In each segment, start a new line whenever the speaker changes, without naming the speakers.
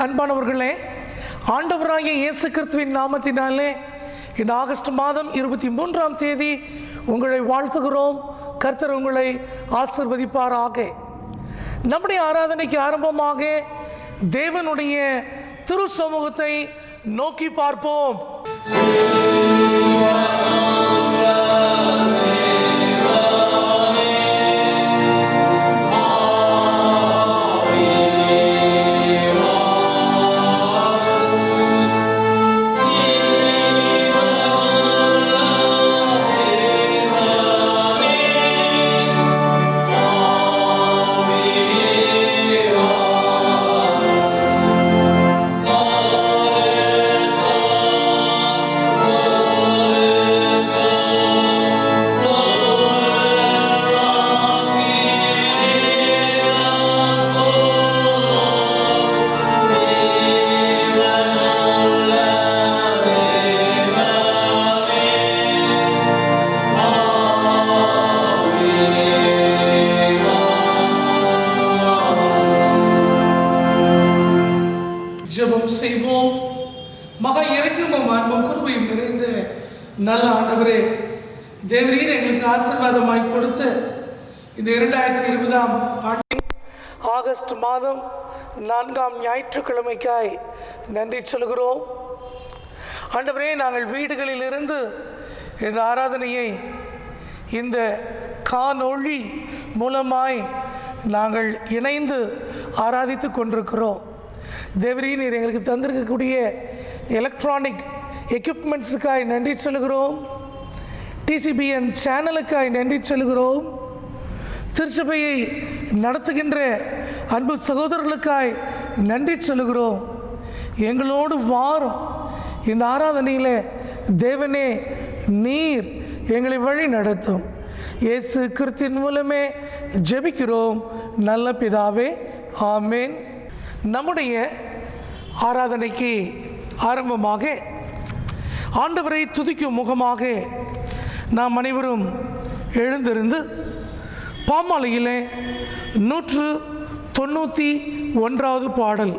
அன்பானவர்களே, ஆண்டவராகிய இயேசு கிறிஸ்துவின் நாமத்தினாலே இந்த ஆகஸ்ட் மாதம் 23ஆம் தேதி உங்களை வாழ்த்துகிறோம். கர்த்தர் உங்களை ஆசீர்வதிப்பாராக. நம்முடைய ஆராதனைக்கு ஆரம்பமாக தேவனுடைய திரு சமூகத்தை நோக்கி பார்ப்போம். செய்வோம். மகா இரக்கமும் அன்பும் கிருபையும் நிறைந்த நல்ல ஆண்டவரே, தேவரீர் எங்களுக்கு ஆசீர்வாதமாய் கொடுத்து இந்த 2020ஆம் ஆண்டு ஆகஸ்ட் மாதம் 4ஆம் ஞாயிற்றுக்கிழமைக்காய் நன்றி சொல்கிறோம். ஆண்டவரே, நாங்கள் வீடுகளில் இருந்து இந்த ஆராதனையை இந்த காணொளி மூலமாய் நாங்கள் இணைந்து ஆராதித்து கொண்டிருக்கிறோம். தேவரீர் நீர் எங்களுக்கு தந்திருக்கக்கூடிய எலக்ட்ரானிக் எக்யூப்மெண்ட்ஸுக்காய் நன்றி சொல்கிறோம். டிசிபிஎன் சேனலுக்காய் நன்றி சொல்கிறோம். திருச்சபையை நடத்துகின்ற அன்பு சகோதரர்களுக்காய் நன்றி சொல்கிறோம். எங்களோடு வாரும். இந்த ஆராதனையில் தேவனே நீர் எங்களை வழி நடத்தும். இயேசு கிறிஸ்துவின் மூலமே ஜெபிக்கிறோம் நல்ல பிதாவே, ஆமேன். நம்முடைய ஆராதனைக்கு ஆரம்பமாக ஆண்டவரை துதிக்கும் முகமாக நாம் அனைவரும் எழுந்திருந்து பாமாலையிலே 191வது பாடல்,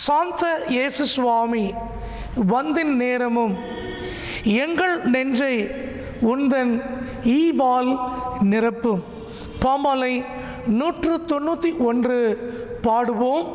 சாந்த இயேசு சுவாமி வந்தின் நேரமும் எங்கள் நெஞ்சை உந்தன் ஈவால் நிரப்பும். பாமாலை 191 பாடுவோம்.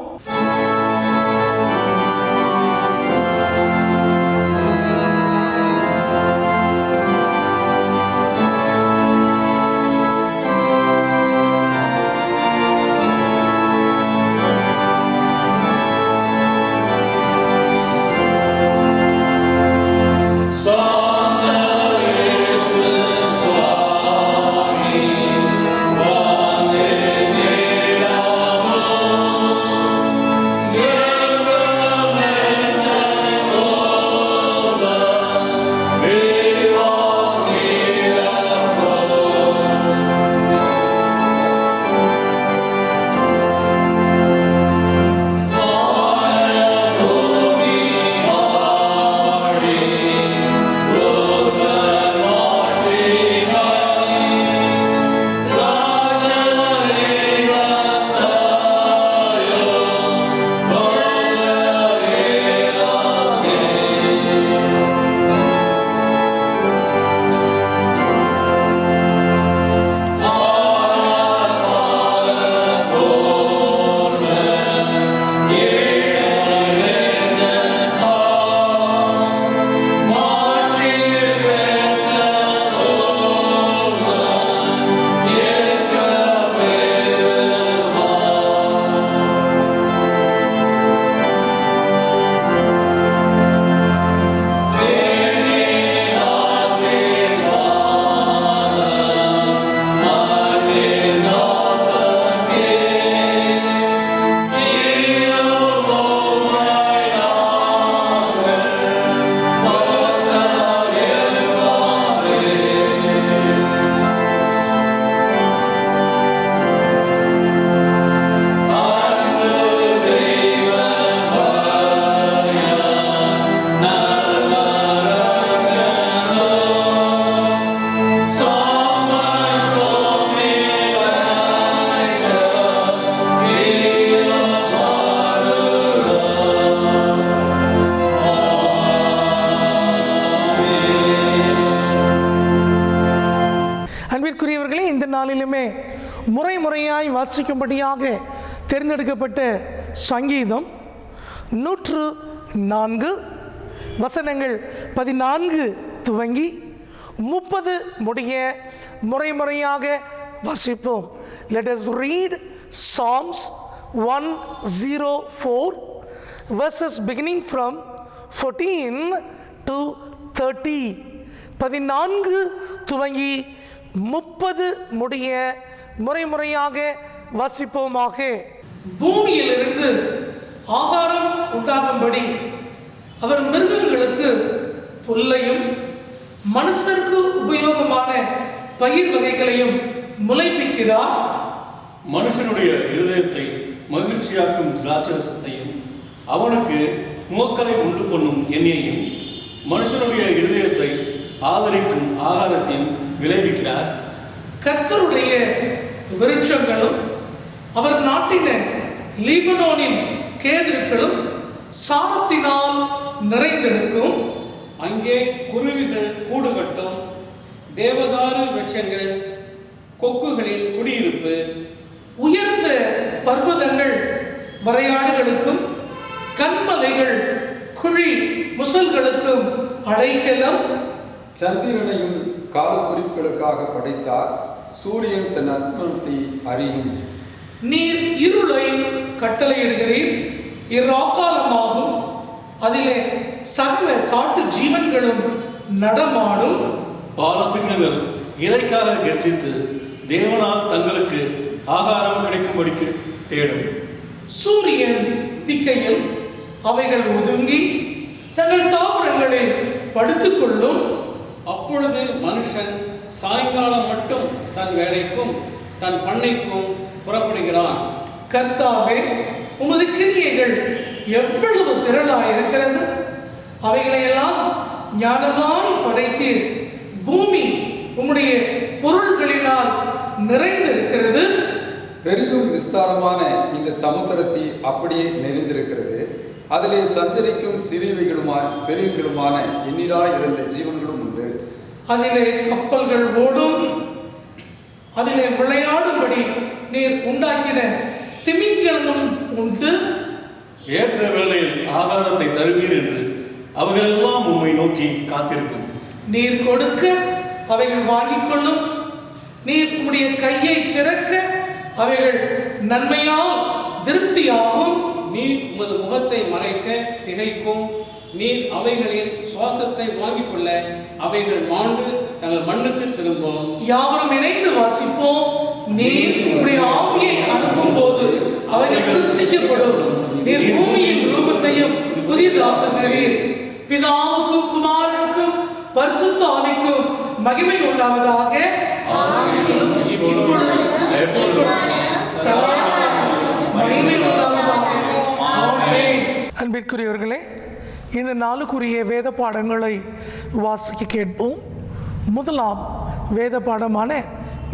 அன்பிற்குரியவர்களே, இந்த நாளிலுமே முறையாய் வாசிக்கும்படியாக தேர்ந்தெடுக்கப்பட்ட சங்கீதம் 104 வசனங்கள் 14 துவங்கி 30 முடிய முறையாக வாசிப்போம். Let us read Psalms 104 verses beginning from 14 to 30. 14 துவங்கி 30 முடிய முறையாக வாசிப்போமாக. பூமியிலிருந்து ஆகாரம் உண்டாகும்படி அவர் மிருகங்களுக்கு புல்லையும் மனுஷருக்கு உபயோகமான பயிர் வகைகளையும் முளைப்பிக்கிறார்.
மனுஷனுடைய இருதயத்தை மகிழ்ச்சியாக்கும் திராட்சரசத்தையும் அவனுக்கு முகக்கலை உண்டு பண்ணும் எண்ணெயையும் மனுஷனுடைய இருதயத்தை ஆதரிக்கும் ஆகாரத்தையும் விளைவிக்கிறார்.
கர்த்தருடைய விருட்சங்களும் அவர் நாட்டின லீபனோனின் கேதுருக்களும் சாரத்தினால் நிறைந்திருக்கும்.
அங்கே குருவிகள் கூடு கட்டும். தேவதாரு விருட்சங்கள் கொக்குகளின் குடியிருப்பு.
உயர்ந்த பர்வதங்கள் வரையாடுகளுக்கும் கண்மலைகள் குழி முசல்களுக்கும் அடைக்கலம்.
சந்திரனையும் காலக்குறிப்புகளுக்காக படைத்தார். சூரியன் தன் அஸ்தமனத்தை அறியும்.
நீர் இருளை கட்டளையிடுகிறீர், இராக்காலமாகும். அதிலே சகல காட்டு ஜீவன்களும் நடமாடும்.
பாலசிங்கங்கள் இறைக்காக கர்ஜித்து தேவனால் தங்களுக்கு ஆகாரம் கிடைக்கும்படிக்கு தேடும்.
சூரியன் உதிக்கையில் அவைகள் ஒதுங்கி தங்கள் தாவரங்களில் படுத்துக் கொள்ளும்.
அப்பொழுது மனுஷன் சாயங்காலம் மட்டும் தன் வேலைக்கும் தன் பண்ணைக்கும் புறப்படுகிறான்.
கர்த்தாவே, உமது கிரியைகள் எவ்வளவு திரளாயிருக்கிறது! அவைகளையெல்லாம் ஞானமாய் படைத்தீர். பூமி உம்முடைய பொருள்களினால் நிறைந்திருக்கிறது.
பெரிதும் விஸ்தாரமான இந்த சமுத்திரத்தை அப்படியே நிறைந்திருக்கிறது. அதிலே சஞ்சரிக்கும் சிறியவைகளுமாய் பெரியவைகளுமான எண்ணிலாய் இருந்த ஜீவன்களும் உண்டு.
அதிலே கப்பல்கள் ஓடும். அதிலே விளையாடும்படி நீர் உண்டாக்கின திமிங்கலமும் உண்டு.
ஏற்ற வேளையில் ஆகாரத்தை தருவீர் என்று அவைகளெல்லாம் உம்மை நோக்கி காத்திருக்கும்.
நீர் கொடுக்க அவைகள் வாங்கிக் கொள்ளும். நீர் உம்முடைய கையை திறக்க அவைகள் நன்மையால் திருப்தியாகும்.
நீர் உமது முகத்தை மறைக்க திகைக்கும். நீர் அவைகளின் சுவாசத்தை வாங்கிக் கொள்ள அவைகள் மாண்டு தங்கள் மண்ணுக்கு திரும்பும்.
யாவரும் இணைந்து வாசிப்போம். நீர் உம்முடைய ஆவியை அனுப்பும் போது அவைகள் சிருஷ்டிக்கப்படும். நீர் பூமியின் ரூபத்தையும் புதிதாக்குகிறீர். பிதாவுக்கும் குமாரனுக்கும் பரிசுத்த ஆவிக்கும் மகிமை உண்டாவதாக. அன்பிற்குரியவர்களே, இந்த நாளுக்குரிய வேத பாடங்களை வாசிக்க கேட்போம். முதலாம் வேத பாடமான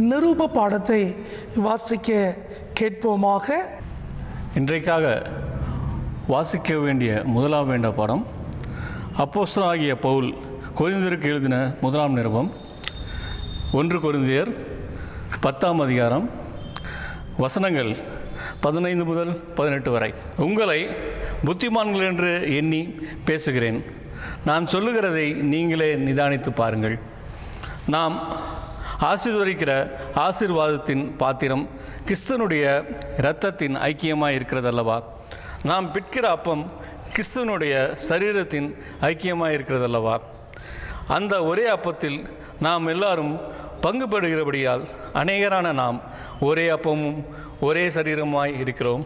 நிரூப பாடத்தை வாசிக்க கேட்போமாக.
இன்றைக்காக வாசிக்க வேண்டிய முதலாம் வேண்ட பாடம் அப்போஸ்தலனாகிய பவுல் கொரிந்தியருக்கு எழுதின முதலாம் நிருபம் 1 கொரிந்தியர் 10ஆம் அதிகாரம் வசனங்கள் 15 முதல் 18 வரை. உங்களை புத்திமான்கள் என்று எண்ணி பேசுகிறேன். நான் சொல்லுகிறதை நீங்களே நிதானித்து பாருங்கள். நாம் ஆசீர்வதிக்கிற ஆசீர்வாதத்தின் பாத்திரம் கிறிஸ்துவனுடைய இரத்தத்தின் ஐக்கியமாக இருக்கிறதல்லவா? நாம் பிற்கிற அப்பம் கிறிஸ்துவனுடைய சரீரத்தின் ஐக்கியமாக இருக்கிறதல்லவா? அந்த ஒரே அப்பத்தில் நாம் எல்லாரும் பங்கு பெறுகிறபடியால் அநேகரான நாம் ஒரே அப்பமும் ஒரே சரீரமாய் இருக்கிறோம்.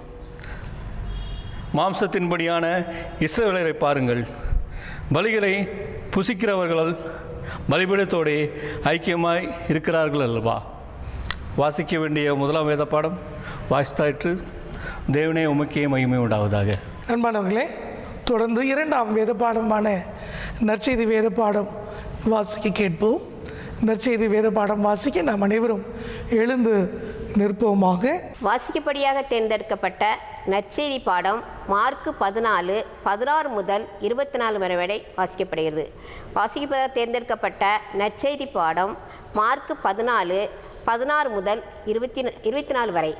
மாம்சத்தின்படியான இஸ்ரவேலரை பாருங்கள். பலிகளை புசிக்கிறவர்கள் பலிபீடத்தோடு ஐக்கியமாய் இருக்கிறார்கள் அல்லவா? வாசிக்க வேண்டிய முதலாம் வேத பாடம் வாசித்தாயிற்று. தேவனே உமக்கே மகிமை உண்டாவதாக.
அன்பானவர்களே, தொடர்ந்து 2ஆம் வேத பாடமான நற்செய்தி வேத பாடம் வாசிக்க கேட்போம். நற்செய்தி வேத பாடம் வாசிக்க நாம் அனைவரும் எழுந்து நிற்போமாக.
வாசிக்கப்படியாக தேர்ந்தெடுக்கப்பட்ட நற்செய்தி பாடம் மார்க்கு 14:16 முதல் 24 வரை வாசிக்கப்படுகிறது. வாசிக்கப்பட தேர்ந்தெடுக்கப்பட்ட நற்செய்தி பாடம் மார்க்கு 14 16 முதல் 24 வரை.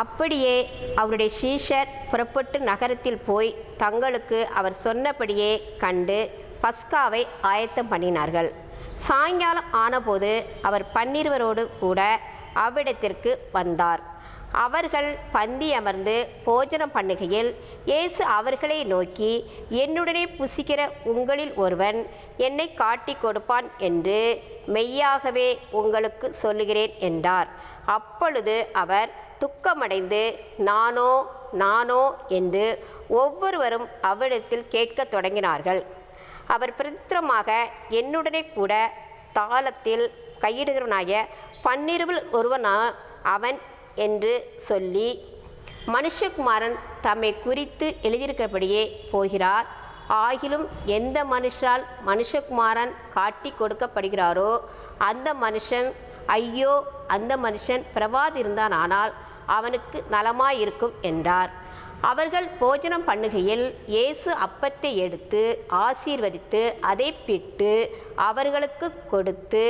அப்படியே அவருடைய சீஷர் புறப்பட்டு நகரத்தில் போய் தங்களுக்கு அவர் சொன்னபடியே கண்டு பஸ்காவை ஆயத்தம் பண்ணினார்கள். சாயங்காலம் ஆனபோது அவர் 12 கூட அவ்விடத்திற்கு வந்தார். அவர்கள் பந்தி அமர்ந்து போஜனம் பண்ணுகையில் இயேசு அவர்களை நோக்கி, என்னுடனே புசிக்கிற உங்களில் ஒருவன் என்னை காட்டி கொடுப்பான் என்று மெய்யாகவே உங்களுக்கு சொல்லுகிறேன் என்றார். அப்பொழுது அவர் துக்கமடைந்து நானோ என்று ஒவ்வொருவரும் அவ்விடத்தில் கேட்கத் தொடங்கினார்கள். அவர் பிரத்திரமாக, என்னுடனே கூட தாளத்தில் கையிடுகிறவனாகிய 12 ஒருவனா அவன் என்று சொல்லி, மனுஷகுமாரன் தம்மை குறித்து எழுதியிருக்கிறபடியே போகிறார். ஆகிலும் எந்த மனுஷால் மனுஷகுமாரன் காட்டி கொடுக்கப்படுகிறாரோ அந்த மனுஷன் ஐயோ, அந்த மனுஷன் பிரவாதிருந்தான் ஆனால் அவனுக்கு நலமாயிருக்கும் என்றார். அவர்கள் போஜனம் பண்ணுகையில் இயேசு அப்பத்தை எடுத்து ஆசீர்வதித்து அதை பிட்டு அவர்களுக்கு கொடுத்து,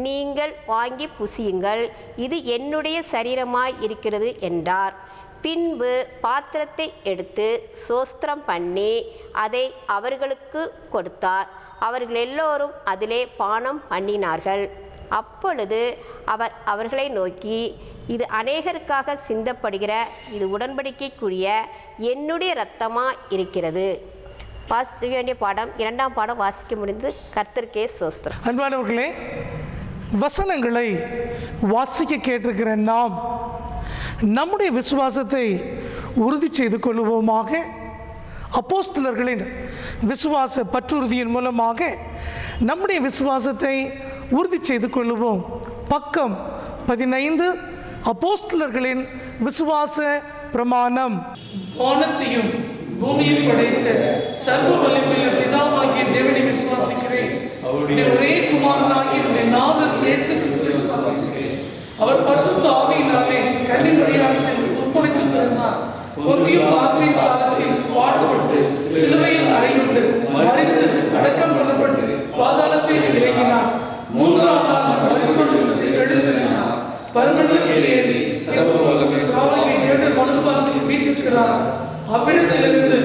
நீங்கள் வாங்கி புசியுங்கள், இது என்னுடைய சரீரமாய் இருக்கிறது என்றார். பின்பு பாத்திரத்தை எடுத்து சோஸ்திரம் பண்ணி அதை அவர்களுக்கு கொடுத்தார். அவர்கள் எல்லோரும் அதிலே பானம் பண்ணினார்கள். அப்பொழுது அவர் அவர்களை நோக்கி, இது அநேகருக்காக சிந்தப்படுகிற இது உடன்படிக்கைக்குரிய என்னுடைய இரத்தமாக இருக்கிறது. வாசிக்க வேண்டிய பாடம் 2ஆம் பாடம் வாசிக்க முடிந்து கர்த்தருக்கே ஸ்தோத்திரம்.
அன்பானவர்களே, வசனங்களை வாசிக்க கேட்டிருக்கிற நாம் நம்முடைய விசுவாசத்தை உறுதி செய்து கொள்வோமாக. அப்போஸ்தலர்களின் விசுவாச பற்றுறுதியின் மூலமாக நம்முடைய விசுவாசத்தை உறுதி செய்து கொள்வோம். பக்கம் 15, அப்போஸ்தலர்களின் விசுவாச பிரமாணம்.
வானத்தையும் பூமியை படைத்த சர்வ வல்லமையுள்ள பிதாவாகிய தேவனை விசுவாசிக்கிறேன். அவருடைய ஒரே குமாரனாகிய நாதர் இயேசு கிறிஸ்துவை விசுவாசிக்கிறேன். அவர் பரிசுத்த ஆவியினாலே கன்னி மரியாதையில் உட்பவித்து பிறந்தார். பொந்திய பிலாத்தின் காலத்தில் பாடுபட்டு சிலுவையில் அறையுண்டு மரித்து அடக்கம் பண்ணப்பட்டு பாதாளத்தில் இறங்கினார். 3ஆம் நாள் மரித்தோரிலிருந்து எழுந்திருந்தார். பரமண்டலத்தில் ஏறி சர்வ வல்லமை காவலை ஏழு வலதுபார்சலில் வீற்றிருக்கிறார். அவ்விடத்திலிருந்து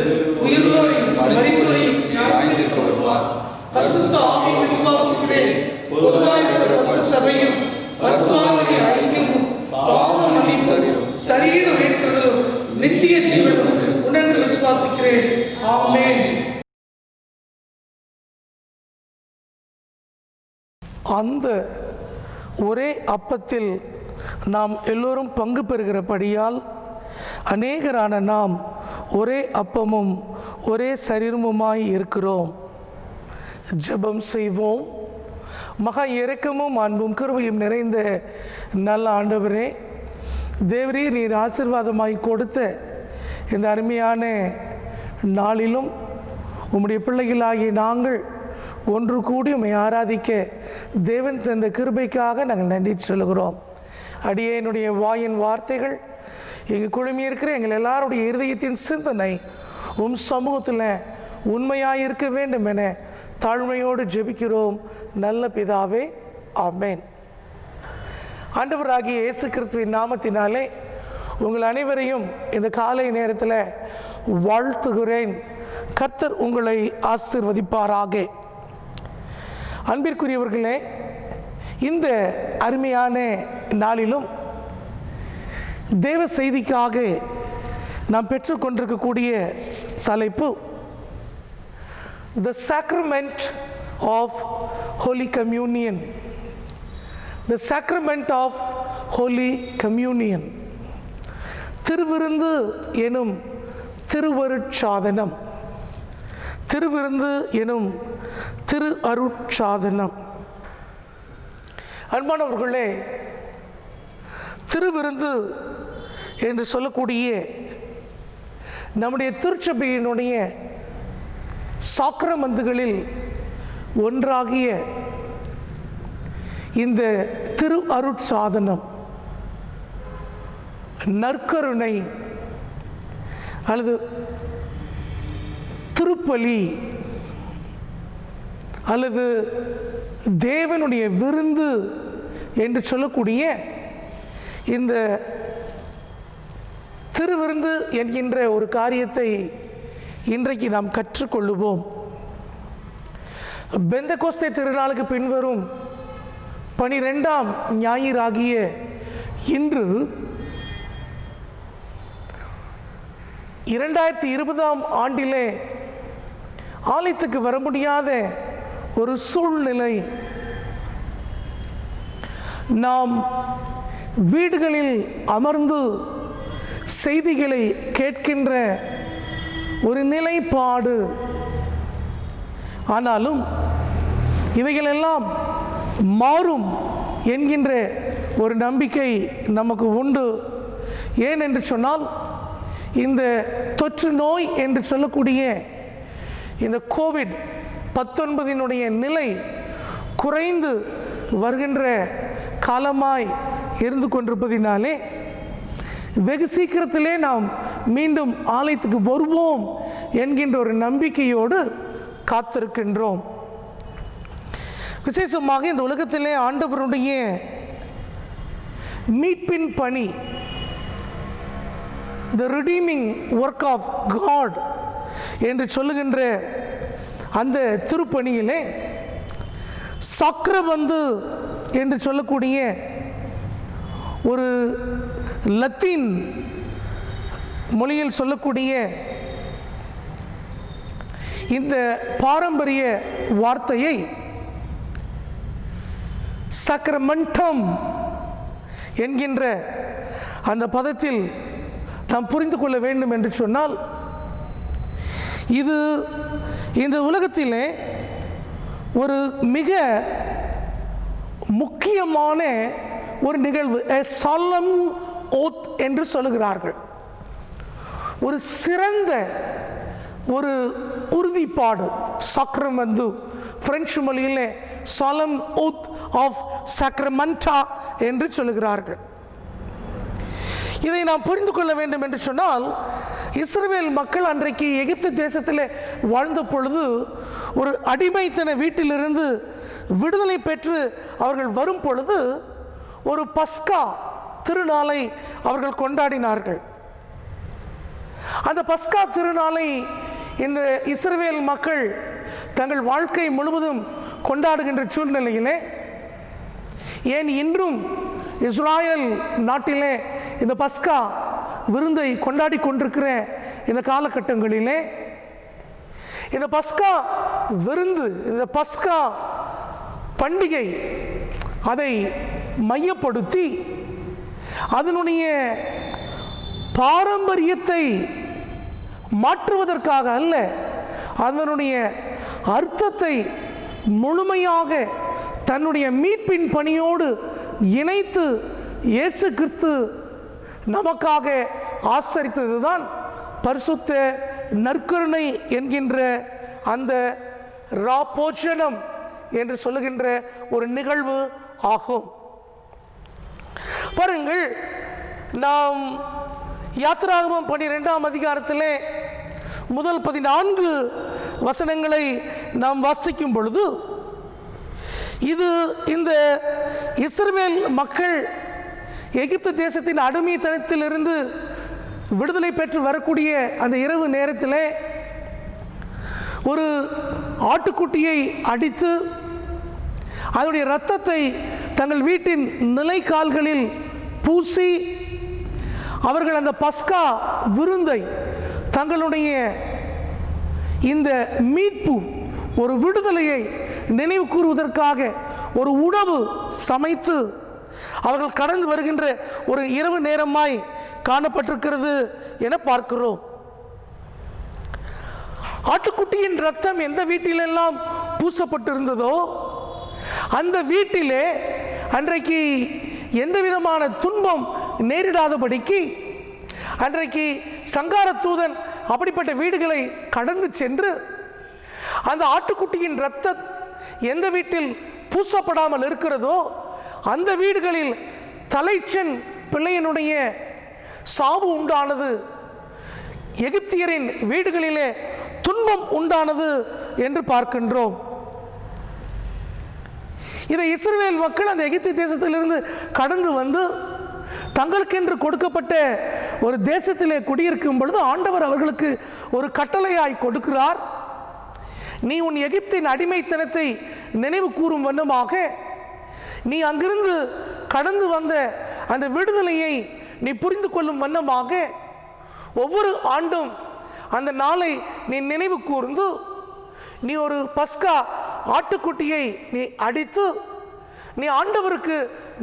உயிரோரையும் மரித்தோரையும் நியாயந்தீர்க்க வருவார். பரிசுத்த ஆவியை விசுவாசிக்கிறேன். பொதுவாய் பரிசுத்த சபையும் பரிசுத்தவான்களுடைய ஐக்கியமும் பாவ மன்னிப்பும் சரீர உயிர்த்தெழுதலும் நித்திய ஜீவனும் உணர்ந்து விசுவாசிக்கிறேன். ஆமென்.
அந்த ஒரே அப்பத்தில் நாம் எல்லோரும் பங்கு பெறுகிறபடியால் அநேகரான நாம் ஒரே அப்பமும் ஒரே சரீரமுமாய் இருக்கிறோம். ஜெபம் செய்வோம். மகா இரக்கமும் அன்பும் கிருபையும் நிறைந்த நல்ல ஆண்டவரே, தேவரே, நீர் ஆசீர்வாதமாய் கொடுத்த இந்த அருமையான நாளிலும் உம்முடைய பிள்ளைகளாகிய நாங்கள் ஒன்று கூடி உம்மை ஆராதிக்க தேவன் தந்த கிருபைக்காக நாங்கள் நன்றி சொல்கிறோம். அடியேனுடைய வாயின் வார்த்தைகள், எங்கள் குழுமி இருக்கிற எங்கள் எல்லாருடைய இருதயத்தின் சிந்தனை உம் சமூகத்தில் உண்மையாக இருக்க வேண்டும் என தாழ்மையோடு ஜெபிக்கிறோம் நல்ல பிதாவே. ஆமென். ஆண்டவராகிய இயேசு கிறிஸ்துவின் நாமத்தினாலே உங்கள் அனைவரையும் இந்த காலை நேரத்தில் வாழ்த்துகிறேன். கர்த்தர் உங்களை ஆசீர்வதிப்பாராக. அன்பிற்குரியவர்களே, இந்த அருமையான நாளிலும் தேவ செய்திக்காக நாம் பெற்றுக்கொண்டிருக்கக்கூடிய தலைப்பு The Sacrament of Holy Communion. The Sacrament of Holy Communion. திருவிருந்து எனும் திருவருட்சாதனம். திருவிருந்து எனும் திரு அருட்சாதனம். அன்பானவர்களே, திருவிருந்து என்று சொல்லக்கூடிய நம்முடைய திருச்சபையினுடைய சாக்கிரமந்துகளில் ஒன்றாகிய இந்த திரு அருட்சாதனம் நற்கருணை அல்லது திருப்பலி அல்லது தேவனுடைய விருந்து என்று சொல்லக்கூடிய இந்த திருவிருந்து என்கின்ற ஒரு காரியத்தை இன்றைக்கு நாம் கற்றுக்கொள்ளுவோம். பெந்தகோஸ்தே திருநாளுக்கு பின்வரும் 12ஆம் ஞாயிறாகிய இன்று 2020ஆம் ஆண்டிலே ஆலயத்துக்கு வர முடியாத ஒரு சூழ்நிலை, நாம் வீடுகளில் அமர்ந்து செய்திகளை கேட்கின்ற ஒரு நிலைப்பாடு. ஆனாலும் இவைகளெல்லாம் மாறும் என்கின்ற ஒரு நம்பிக்கை நமக்கு உண்டு. ஏன் என்று சொன்னால், இந்த தொற்று நோய் என்று சொல்லக்கூடிய இந்த COVID-19 நிலை குறைந்து வருகின்ற காலமாய் இருந்து கொண்டிருப்பதினாலே வெகு சீக்கிரத்திலே நாம் மீண்டும் ஆலயத்துக்கு வருவோம் என்கின்ற ஒரு நம்பிக்கையோடு காத்திருக்கின்றோம். விசேஷமாக இந்த உலகத்திலே ஆண்டவருடைய மீட்பின் பணி, the redeeming work of God என்று சொல்லுகின்ற அந்த திருப்பணியிலே சக்கரபந்து என்று சொல்லக்கூடிய ஒரு லத்தீன் மொழியில் சொல்லக்கூடிய இந்த பாரம்பரிய வார்த்தையை சக்ரமெண்டம் என்கின்ற அந்த பதத்தில் நாம் புரிந்து கொள்ள வேண்டும் என்று சொன்னால், இது இந்த உலகத்திலே ஒரு மிக முக்கியமான ஒரு நிகழ்வு, a solemn oath என்று சொல்லுகிறார்கள். ஒரு சிறந்த ஒரு உறுதிப்பாடு, சக்ரமந்து பிரெஞ்சு மொழியிலே solemn oath of sacramenta என்று சொல்லுகிறார்கள். இதை நாம் புரிந்து கொள்ள வேண்டும் என்று சொன்னால், இஸ்ரவேல் மக்கள் அன்றைக்கு எகிப்து தேசத்தில் வாழ்ந்த பொழுது ஒரு அடிமைத்தன வீட்டிலிருந்து விடுதலை பெற்று அவர்கள் வரும் பொழுது ஒரு பஸ்கா திருநாளை அவர்கள் கொண்டாடினார்கள். அந்த பஸ்கா திருநாளை இந்த இஸ்ரவேல் மக்கள் தங்கள் வாழ்க்கை முழுவதும் கொண்டாடுகின்ற சூழ்நிலையிலே, ஏன் இன்றும் இஸ்ராயல் நாட்டிலே இந்த பஸ்கா விருந்தை கொண்டாடி கொண்டிருக்கிற இந்த காலகட்டங்களிலே, இந்த பஸ்கா விருந்து, இந்த பஸ்கா பண்டிகை, அதை மையப்படுத்தி அதனுடைய பாரம்பரியத்தை மாற்றுவதற்காக அல்ல, அதனுடைய அர்த்தத்தை முழுமையாக தன்னுடைய மீட்பின் பணியோடு இணைத்து இயேசு கிறிஸ்து நமக்காக ஆசரித்ததுதான் பரிசுத்த நற்கருணை என்கின்ற அந்த ராபோஜனம் என்று சொல்லுகின்ற ஒரு நிகழ்வு ஆகும். பாருங்கள், நாம் யாத்திராகமம் 12ஆம் அதிகாரத்திலே முதல் 14 வசனங்களை நாம் வாசிக்கும் பொழுது, இது இந்த இஸ்ரவேல் மக்கள் எகிப்து தேசத்தின் அடிமைத்தனத்திலிருந்து விடுதலை பெற்று வரக்கூடிய அந்த இரவு நேரத்திலே ஒரு ஆட்டுக்குட்டியை அடித்து அதனுடைய இரத்தத்தை தங்கள் வீட்டின் நிலைக்கால்களில் பூசி அவர்கள் அந்த பஸ்கா விருந்தை, தங்களுடைய இந்த மீட்பு, ஒரு விடுதலையை நினைவு கூறுவதற்காக ஒரு உணவு சமைத்து அவர்கள் கடந்து வருகின்ற ஒரு இரவு நேரமாய் காணப்பட்டிருக்கிறது என பார்க்கிறோம். ஆட்டுக்குட்டியின் இரத்தம் எந்த வீட்டிலெல்லாம் பூசப்பட்டிருந்ததோ அந்த வீட்டிலே அன்றைக்கு எந்த விதமான துன்பம் நேரிடாதபடிக்கு அன்றைக்கு சங்கார தூதன் அப்படிப்பட்ட வீடுகளை கடந்து சென்று அந்த ஆட்டுக்குட்டியின் இரத்தம் எந்த வீட்டில் பூசப்படாமல் இருக்கிறதோ அந்த வீடுகளில் தலைச்சன் பிள்ளையினுடைய சாவு உண்டானது, எகிப்தியரின் வீடுகளிலே துன்பம் உண்டானது என்று பார்க்கின்றோம். இதை இஸ்ரவேல் மக்கள் அந்த எகிப்து தேசத்திலிருந்து கடந்து வந்து தங்களுக்கென்று கொடுக்கப்பட்ட ஒரு தேசத்திலே குடியிருக்கும் பொழுது ஆண்டவர் அவர்களுக்கு ஒரு கட்டளையாய் கொடுக்கிறார். நீ உன் எகிப்தின் அடிமைத்தனத்தை நினைவு கூறும் வண்ணமாக, நீ அங்கிருந்து கடந்து வந்த அந்த விடுதலையை நீ புரிந்து கொள்ளும் வண்ணமாக ஒவ்வொரு ஆண்டும் அந்த நாளை நீ நினைவு கூர்ந்து நீ ஒரு பஸ்கா ஆட்டுக்குட்டியை நீ அடித்து நீ ஆண்டவருக்கு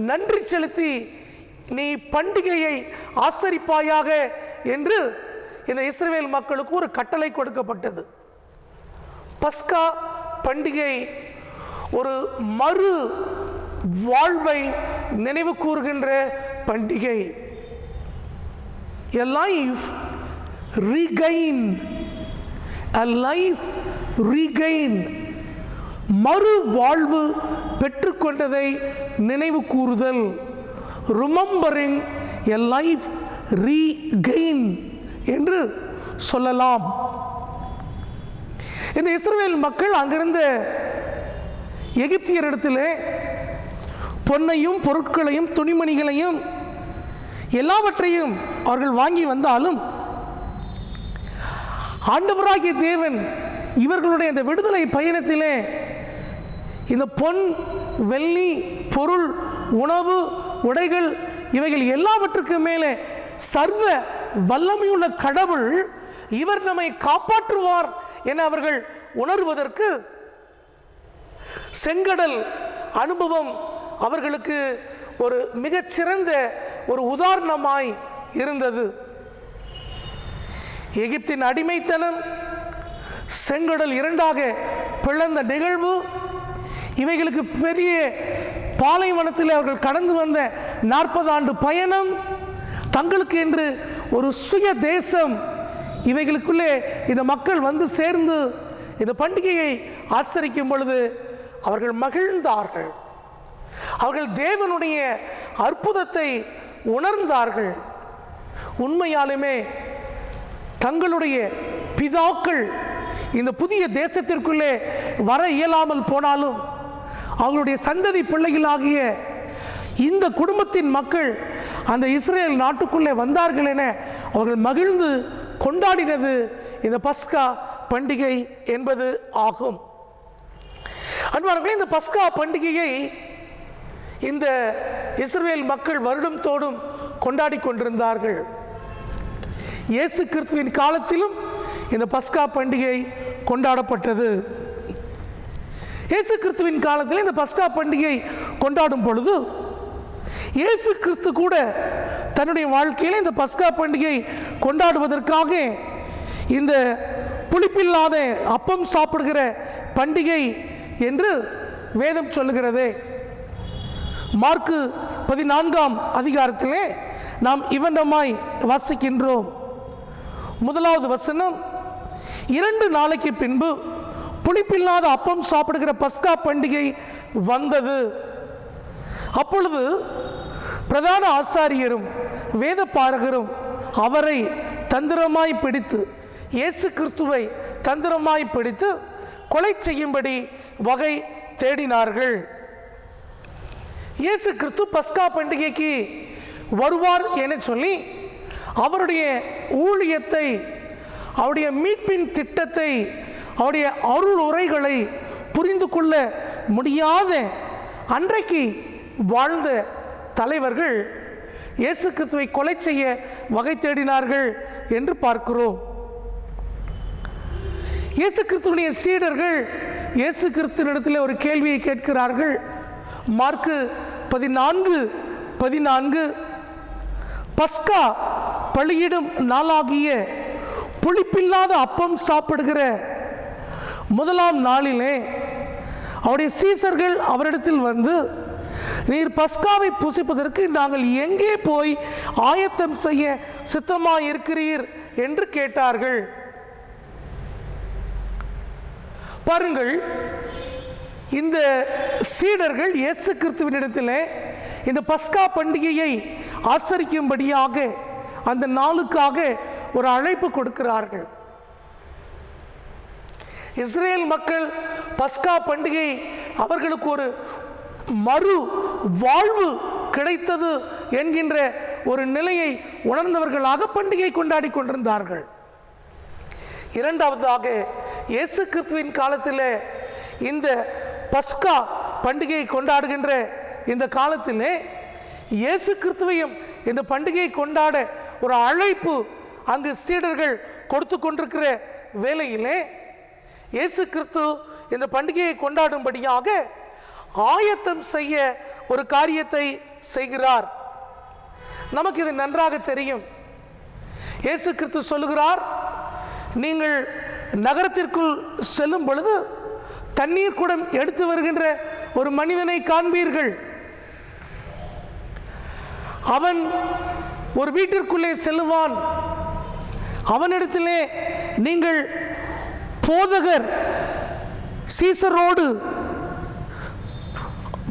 நன்றி செலுத்தி நீ பண்டிகையை ஆசரிப்பாயாக என்று இந்த இஸ்ரவேல் மக்களுக்கு ஒரு கட்டளை கொடுக்கப்பட்டது. பஸ்கா பண்டிகை ஒரு மறு வாழ்வை நினைவு கூறுகின்ற பண்டிகை. A life regain, a life regain, மறு வாழ்வு பெற்றுக்கொண்டதை நினைவு கூறுதல். Remembering a life regain என்று சொல்லலாம். இந்த இஸ்ரவேல் மக்கள் அங்கிருந்த எகிப்தியரிடத்தில் பொன்னையும் பொருட்களையும் துணிமணிகளையும் எல்லாவற்றையும் அவர்கள் வாங்கி வந்தாலும் ஆண்டவராகிய தேவன் இவர்களுடைய இந்த விடுதலை பயணத்திலே இந்த பொன் வெள்ளி பொருள் உணவு உடைகள் இவைகள் எல்லாவற்றுக்கு மேலே சர்வ வல்லமையுள்ள கடவுள் இவர் நம்மை காப்பாற்றுவார் என அவர்கள் உணர்வதற்கு செங்கடல் அனுபவம் அவர்களுக்கு ஒரு மிகச்சிறந்த ஒரு உதாரணமாய் இருந்தது. எகிப்தின் அடிமைத்தனம், செங்கடல் இரண்டாக பிளந்த நிகழ்வு, இவைகளுக்கு பெரிய பாலைவனத்தில் அவர்கள் கடந்து வந்த 40 ஆண்டு பயணம், தங்களுக்கு என்று ஒரு சுய தேசம், இவைகளுக்குள்ளே இந்த மக்கள் வந்து சேர்ந்து இந்த பண்டிகையை ஆசரிக்கும் பொழுது அவர்கள் மகிழ்ந்தார்கள். அவர்கள் தேவனுடைய அற்புதத்தை உணர்ந்தார்கள். உண்மையாலுமே தங்களுடைய பிதாக்கள் இந்த புதிய தேசத்திற்குள்ளே வர இயலாமல் போனாலும் அவர்களுடைய சந்ததி பிள்ளைகளாகிய இந்த குடும்பத்தின் மக்கள் அந்த இஸ்ரேல் நாட்டுக்குள்ளே வந்தார்கள் என அவர்கள் மகிழ்ந்து கொண்டாடினது இந்த பஸ்கா பண்டிகை என்பது ஆகும். அன்பார்களே, இந்த பஸ்கா பண்டிகையை இந்த இஸ்ரவேல் மக்கள் வருடம் தோறும் கொண்டாடி கொண்டிருந்தார்கள். இயேசு கிறிஸ்துவின் காலத்திலும் இந்த பஸ்கா பண்டிகை கொண்டாடப்பட்டது. இயேசு கிறிஸ்துவின் காலத்தில் இந்த பஸ்கா பண்டிகை கொண்டாடும் பொழுது இயேசு கிறிஸ்து கூட தன்னுடைய வாழ்க்கையில் இந்த பஸ்கா பண்டிகை கொண்டாடுவதற்காக இந்த புளிப்பில்லாத அப்பம் சாப்பிடுகிற பண்டிகை என்று வேதம் சொல்லுகிறது. மார்க்கு 14ஆம் அதிகாரத்திலே நாம் இவண்டமாய் வாசிக்கின்றோம். 1வது வசனம், 2 நாளைக்கு பின்பு புளிப்பில்லாத அப்பம் சாப்பிடுகிற பஸ்கா பண்டிகை வந்தது. அப்பொழுது பிரதான ஆசாரியரும் வேத பாரகரும் அவரை தந்திரமாய் பிடித்து, இயேசு கிறிஸ்துவை தந்திரமாய் பிடித்து கொலை செய்யும்படி வகை தேடினார்கள். இயேசு கிறிஸ்து பஸ்கா பண்டிகைக்கு வருவார் என சொல்லி அவருடைய ஊழியத்தை, அவருடைய மீட்பின் திட்டத்தை, அவருடைய அருள் உரைகளை புரிந்து கொள்ள முடியாத அன்றைக்கு வாழ்ந்த தலைவர்கள் இயேசு கிறிஸ்துவை கொலை செய்ய வகை தேடினார்கள் என்று பார்க்கிறோம். இயேசு கிறிஸ்துவினுடைய சீடர்கள் இயேசு கிறிஸ்துவினிடத்தில் ஒரு கேள்வியை கேட்கிறார்கள். மார்க்கு 14:14, பஸ்கா பலியிடும் நாளாகிய புளிப்பில்லாத அப்பம் சாப்பிடுகிற 1ஆம் நாளிலே அவருடைய சீசர்கள் அவரிடத்தில் வந்து, நீர் பஸ்காவை புசிப்பதற்கு நாங்கள் எங்கே போய் ஆயத்தம் செய்ய சித்தமாய் இருக்கிறீர் என்று கேட்டார்கள். பாருங்கள், இந்த சீடர்கள் இயேசு கிறிஸ்துவினிடத்தில் இந்த பஸ்கா பண்டிகையை ஆசரிக்கும்படியாக அந்த நாளுக்காக ஒரு அழைப்பு கொடுக்கிறார்கள். இஸ்ரேல் மக்கள் பஸ்கா பண்டிகை அவர்களுக்கு ஒரு மறு வாழ்வு கிடைத்தது என்கின்ற ஒரு நிலையை உணர்ந்தவர்களாக பண்டிகை கொண்டாடி கொண்டிருந்தார்கள். இரண்டாவதாக, இயேசு கிறிஸ்துவின் காலத்தில் இந்த பஸ்கா பண்டிகையை கொண்டாடுகின்ற இந்த காலத்திலே இயேசு கிறிஸ்துவையும் இந்த பண்டிகையை கொண்டாட ஒரு அழைப்பு அங்கு சீடர்கள் கொடுத்து கொண்டிருக்கிற வேளையிலே இயேசு கிறிஸ்து இந்த பண்டிகையை கொண்டாடும்படியாக ஆயத்தம் செய்ய ஒரு காரியத்தை செய்கிறார். நமக்கு இது நன்றாக தெரியும். இயேசு கிறிஸ்து சொல்லுகிறார், நீங்கள் நகரத்திற்குள் செல்லும் பொழுது தண்ணீர் குடம் எடுத்து வருகின்ற ஒரு மனிதனை காண்பீர்கள். அவன் ஒரு வீட்டிற்குள்ளே செல்லுவான். அவனிடத்திலே நீங்கள் போதகர் சீசரோடு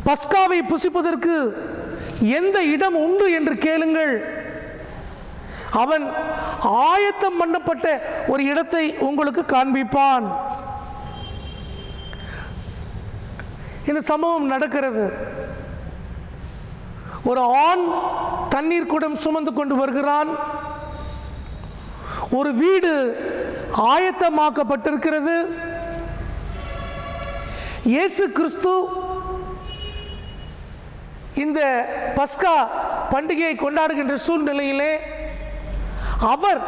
பஸ்காவை புசிப்பதற்கு எந்த இடம் உண்டு என்று கேளுங்கள். அவன் ஆயத்தம் பண்ணப்பட்ட ஒரு இடத்தை உங்களுக்கு காண்பிப்பான். இந்த சம்பவம் நடக்கிறது. ஒரு ஆண் தண்ணீர் குடம் சுமந்து கொண்டு வருகிறான். ஒரு வீடு ஆயத்தமாக்கப்பட்டிருக்கிறது. இயேசு கிறிஸ்து இந்த பஸ்கா பண்டிகையை கொண்டாடுகின்ற சூழ்நிலையிலே அவர்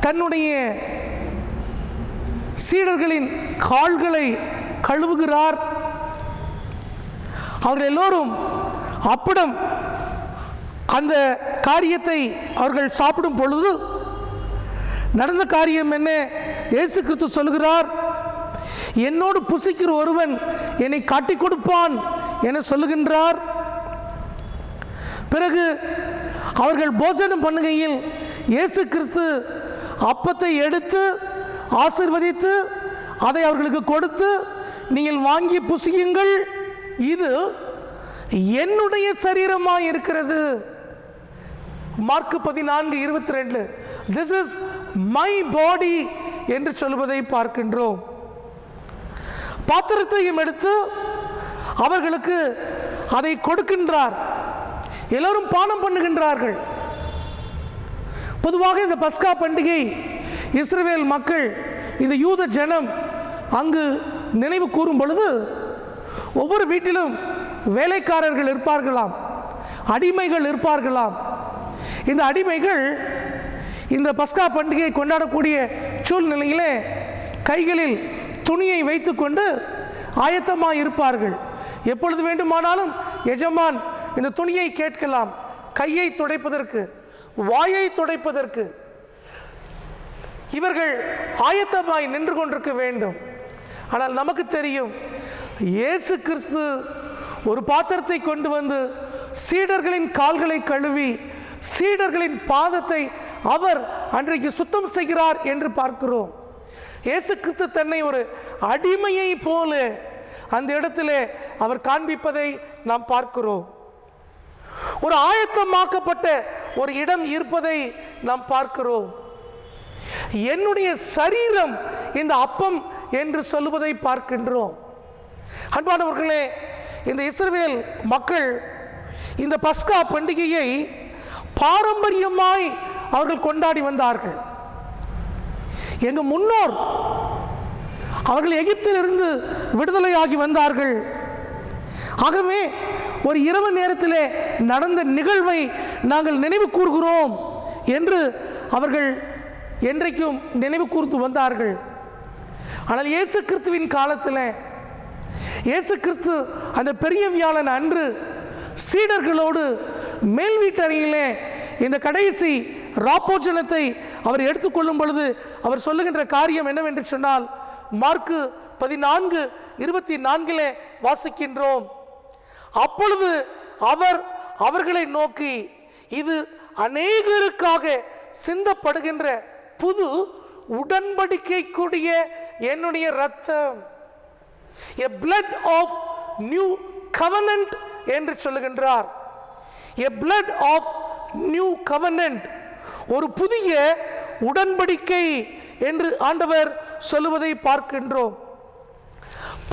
தன்னுடைய சீடர்களின் கால்களை கழுவுகிறார். அவர்கள் எல்லோரும் அப்படம் அந்த காரியத்தை அவர்கள் சாப்பிடும் பொழுது நடந்த காரியம் என்ன? இயேசு கிறிஸ்து சொல்கிறார், என்னோடு புசிக்கிற ஒருவன் என்னை காட்டிக் கொடுப்பான் என சொல்லுகின்றார். பிறகு அவர்கள் போஜனம் பண்ணுகையில் இயேசு கிறிஸ்து அப்பத்தை எடுத்து ஆசீர்வதித்து அதை அவர்களுக்கு கொடுத்து, நீங்கள் வாங்கி புசியுங்கள், இது என்னுடைய சரீரமாய் இருக்கிறது. Mark 14:22 this is my body என்று சொல்வதை பார்க்கின்றோம். பாத்திரத்தையும் எடுத்து அவர்களுக்கு அதை கொடுக்கின்றார். எல்லோரும் பானம் பண்ணுகின்றார்கள். பொதுவாக இந்த பஸ்கா பண்டிகை இஸ்ரவேல் மக்கள், இந்த யூத ஜனம் அங்கு நினைவு கூறும் பொழுது ஒவ்வொரு வீட்டிலும் வேலைக்காரர்கள் இருப்பார்களாம், அடிமைகள் இருப்பார்களாம். இந்த அடிமைகள் இந்த பஸ்கா பண்டிகையை கொண்டாடக்கூடிய சூழ்நிலையிலே கைகளில் துணியை வைத்துக்கொண்டு ஆயத்தமாக இருப்பார்கள். எப்பொழுது வேண்டுமானாலும் எஜமான் இந்த துணியை கேட்கலாம். கையை துடைப்பதற்கு, வாயை துடைப்பதற்கு இவர்கள் ஆயத்தமாய் நின்று கொண்டிருக்க வேண்டும். ஆனால் நமக்கு தெரியும், இயேசு கிறிஸ்து ஒரு பாத்திரத்தை கொண்டு வந்து சீடர்களின் கால்களை கழுவி சீடர்களின் பாதத்தை அவர் அன்றைக்கு சுத்தம் செய்கிறார் என்று பார்க்கிறோம். இயேசு கிறிஸ்து தன்னை ஒரு அடிமையை போல அந்த இடத்திலே அவர் காண்பிப்பதை நாம் பார்க்கிறோம். ஒரு ஆயத்தமாக்கப்பட்ட ஒரு இடம் இருப்பதை நாம் பார்க்கிறோம். என்னுடைய சரீரம் இந்த அப்பம் என்று சொல்லுவதை பார்க்கின்றோம். அன்பானவர்களே, இந்த இஸ்ரவேல் மக்கள் இந்த பஸ்கா பண்டிகையை பாரம்பரியமாய் அவர்கள் கொண்டாடி வந்தார்கள். எங்கள் முன்னோர் அவர்கள் எகிப்திலிருந்து விடுதலையாகி வந்தார்கள். ஆகவே ஒரு இரவு நேரத்திலே நடந்த நிகழ்வை நாங்கள் நினைவு கூறுகிறோம் என்று அவர்கள் என்றைக்கும் நினைவு கூர்ந்து வந்தார்கள். ஆனால் இயேசு கிறிஸ்துவின் காலத்தில் இயேசு கிறிஸ்து அந்த பெரிய வியாழன் அன்று சீடர்களோடு மேல் வீட்டறையிலே இந்த கடைசி ராப்போஜனத்தை அவர் எடுத்துக்கொள்ளும் பொழுது அவர் சொல்லுகின்ற காரியம் என்னவென்று சொன்னால், மார்க் 14:24 வாசிக்கின்றோம். அப்பொழுது அவர் அவர்களை நோக்கி, இது அநேகருக்காக சிந்தப்படுகின்ற புது உடன்படிக்கைக்குரிய என்னுடைய இரத்தம், a blood of new covenant என்று சொல்லுகின்றார். a blood of new covenant, ஒரு புதிய உடன்படிக்கை என்று ஆண்டவர் சொல்லுவதை பார்க்கின்றோம்.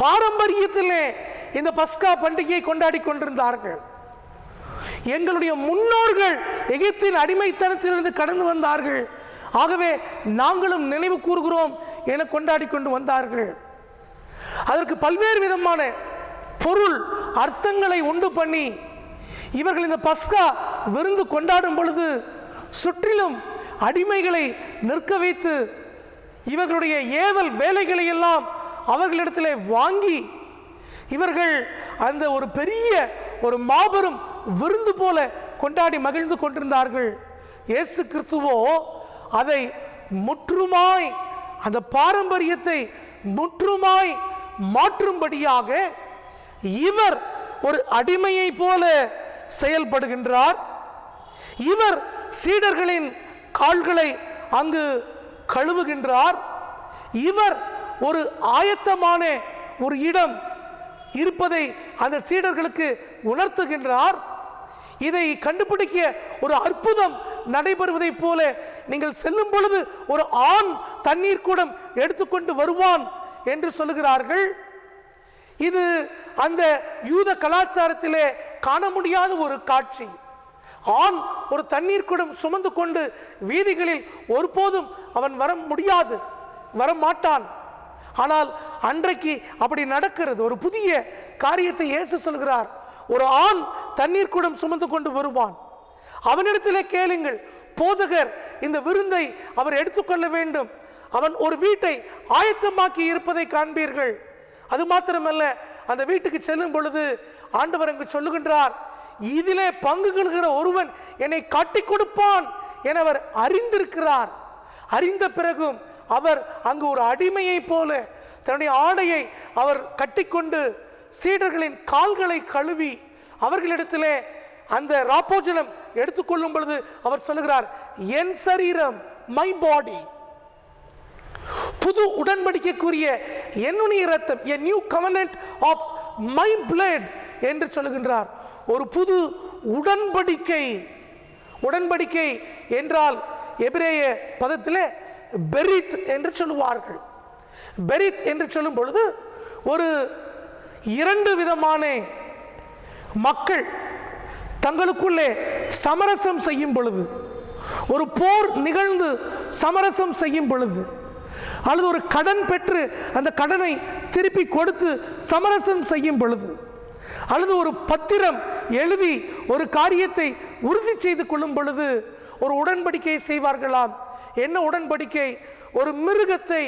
பாரம்பரியத்திலே இந்த பஸ்கா பண்டிகையை கொண்டாடி கொண்டிருந்தார்கள். எங்களுடைய முன்னோர்கள் எகிப்தின் அடிமைத்தனத்திலிருந்து கடந்து வந்தார்கள், ஆகவே நாங்களும் நினைவு கூறுகிறோம் என கொண்டாடி கொண்டு வந்தார்கள். அதற்கு பல்வேறு விதமான பொருள் அர்த்தங்களை உண்டு பண்ணி இவர்கள் இந்த பஸ்கா விருந்து கொண்டாடும் பொழுது சுற்றிலும் அடிமைகளை நிற்க வைத்து இவர்களுடைய ஏவல் வேலைகளை எல்லாம் அவர்களிடத்திலே வாங்கி இவர்கள் அந்த ஒரு பெரிய ஒரு மாபெரும் விருந்து போல கொண்டாடி மகிழ்ந்து கொண்டிருந்தார்கள். இயேசு கிறிஸ்துவோ அதை முற்றுமாய், அந்த பாரம்பரியத்தை முற்றுமாய் மாற்றும்படியாக இவர் ஒரு அடிமையை போல செயல்படுகின்றார். இவர் சீடர்களின் கால்களை அங்கு கழுவுகின்றார். இவர் ஒரு ஆயத்தமான ஒரு இடம் இருப்பதை அந்த சீடர்களுக்கு உணர்த்துகின்றார். இதை கண்டுபிடிக்க ஒரு அற்புதம் நடைபெறுவதைப் போல நீங்கள் செல்லும் பொழுது ஒரு ஆண் தண்ணீர் கூடம் எடுத்துக்கொண்டு வருவான் என்று சொல்லுகிறார்கள். இது அந்த யூத கலாச்சாரத்திலே காண முடியாத ஒரு காட்சி. ஆண் ஒரு தண்ணீர் குடம் சுமந்து கொண்டு வீதிகளில் ஒருபோதும் அவன் வர முடியாது, வரமாட்டான். ஆனால் அன்றைக்கு அப்படி நடக்கிறது. ஒரு புதிய காரியத்தை இயேசு சொல்கிறார். ஒரு ஆண் தண்ணீர் குடம் சுமந்து கொண்டு வருவான். அவனிடத்திலே கேளுங்கள், போதகர் இந்த விருந்தை அவர் எடுத்துக்கொள்ள வேண்டும், அவன் ஒரு வீட்டை ஆயத்தமாக்கி இருப்பதை காண்பீர்கள். அது மாத்திரமல்ல, அந்த வீட்டுக்கு செல்லும் பொழுது ஆண்டவர் அங்கு சொல்லுகின்றார், இதிலே பங்கு கொள்கிற ஒருவன் என்னை காட்டி கொடுப்பான் என அவர் அறிந்திருக்கிறார். அறிந்த பிறகும் அவர் அங்கு ஒரு அடிமையை போல தன்னுடைய ஆடையை அவர் கட்டிக்கொண்டு சீடர்களின் கால்களை கழுவி அவர்களிடத்திலே அந்த ராப்போஜனம் எடுத்துக்கொள்ளும் பொழுது அவர் சொல்லுகிறார், என் சரீரம், மை பாடி, புது உடன்படிக்கைக்குரிய என்னுடைய இரத்தம், a new covenant of my blood என்று சொல்லுகின்றார். ஒரு புது உடன்படிக்கை. உடன்படிக்கை என்றால் எபிரேய பதத்திலே பெரித் என்று சொல்லுவார்கள். பெரித் என்று சொல்லும் பொழுது ஒரு இரண்டு விதமான மக்கள் தங்களுக்குள்ளே சமரசம் செய்யும் பொழுது, ஒரு போர் நிகழ்ந்து சமரசம் செய்யும் பொழுது, அல்லது ஒரு கடன் பெற்று அந்த கடனை திருப்பி கொடுத்து சமரசம் செய்யும் பொழுது, அல்லது ஒரு பத்திரம் எழுதி ஒரு காரியத்தை உறுதி செய்து கொள்ளும் பொழுது ஒரு உடன்படிக்கையை செய்வார்களாம். என்ன உடன்படிக்கை? ஒரு மிருகத்தை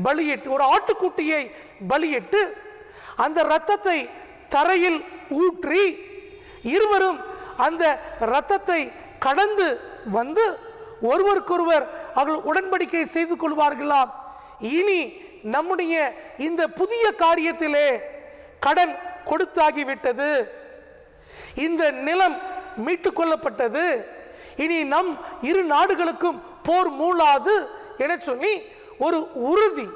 பலியிட்டு, ஒரு ஆட்டுக்குட்டியை பலியிட்டு அந்த இரத்தத்தை தரையில் ஊற்றி இருவரும் அந்த இரத்தத்தை கடந்து வந்து ஒருவருக்கொருவர் அவர்கள் உடன்படிக்கை செய்து கொள்வார்களாம். இனி நம்முடைய இந்த புதிய காரியத்திலே கடன் கொடுத்தாகிவிட்டது, இந்த நிலம் மீட்டுக் கொள்ளப்பட்டது, இனி நம் இரு நாடுகளுக்கும் போர் மூளாது என சொல்லி ஒரு உறுதி,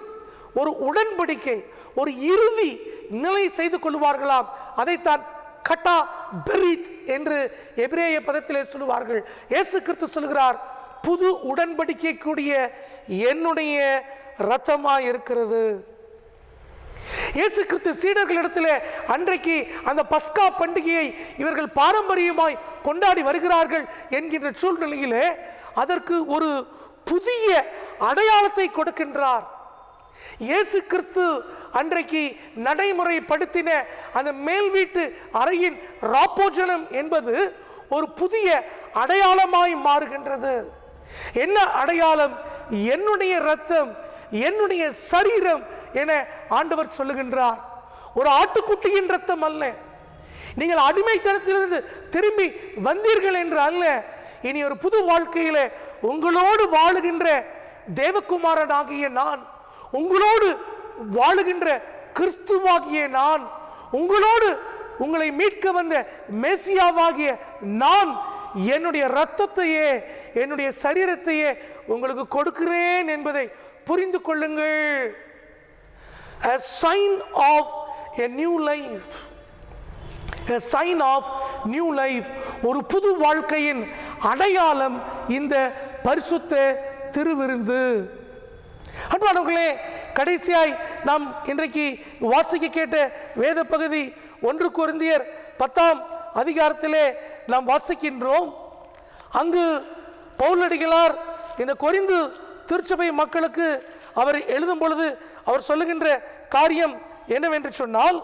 ஒரு உடன்படிக்கை, ஒரு இறுதி நிலை செய்து கொள்வார்களாம். அதைத்தான் கட்டா பெரித் என்று எபிரேய பதத்திலே சொல்லுவார்கள். இயேசு கிறிஸ்து சொல்கிறார், புது உடன்படிக்கைக்குரிய என்னுடைய இரத்தமாய் இருக்கிறது. இயேசு கிறிஸ்து சீடர்களிடத்திலே அன்றைக்கு அந்த பஸ்கா பண்டிகையை இவர்கள் பாரம்பரியமாய் கொண்டாடி வருகிறார்கள் என்கின்ற சூழ்நிலையிலே அதற்கு ஒரு புதிய அடையாளத்தை கொடுக்கின்றார். இயேசு கிறிஸ்து அன்றைக்கு நடைமுறைப்படுத்தின அந்த மேல் வீட்டு அறையின் ராப்போஜனம் என்பது ஒரு புதிய அடையாளமாய் மாறுகின்றது. என்ன அடையாளம்? என்னுடைய இரத்தம், என்னுடைய சரீரம் என ஆண்டவர் சொல்லுகின்றார். ஒரு ஆட்டுக்குட்டியின் இரத்தம் அல்ல, நீங்கள் அடிமைத்தனத்திலிருந்து திரும்பி வந்தீர்கள் என்று அல்ல, இனி ஒரு புது வாழ்க்கையில உங்களோடு வாழுகின்ற தேவகுமாரன் ஆகிய நான், உங்களோடு வாழுகின்ற கிறிஸ்துவாகிய நான், உங்களோடு உங்களை மீட்க வந்த மேசியாவாகிய நான் என்னுடைய இரத்தத்தையே என்னுடைய சரீரத்தையே உங்களுக்கு கொடுக்கிறேன் என்பதை புரிந்து கொள்ளுங்கள். A sign of a new life, a sign of new life, ஒரு புது வாழ்க்கையின் அடையாளம் இந்த பரிசுத்த திருவிருந்து. அன்பானவர்களே, கடைசியாய் நாம் இன்றைக்கு வாசிக்க கேட்ட வேத பகுதி 1 கொரிந்தியர் 10ஆம் அதிகாரத்திலே நாம் வாசிக்கின்றோம். அங்கு பவுலடிகளார் இந்த கொரிந்து திருச்சபை மக்களுக்கு அவர் எழுதும் பொழுது அவர் சொல்லுகின்ற காரியம் என்னவென்று சொன்னால்,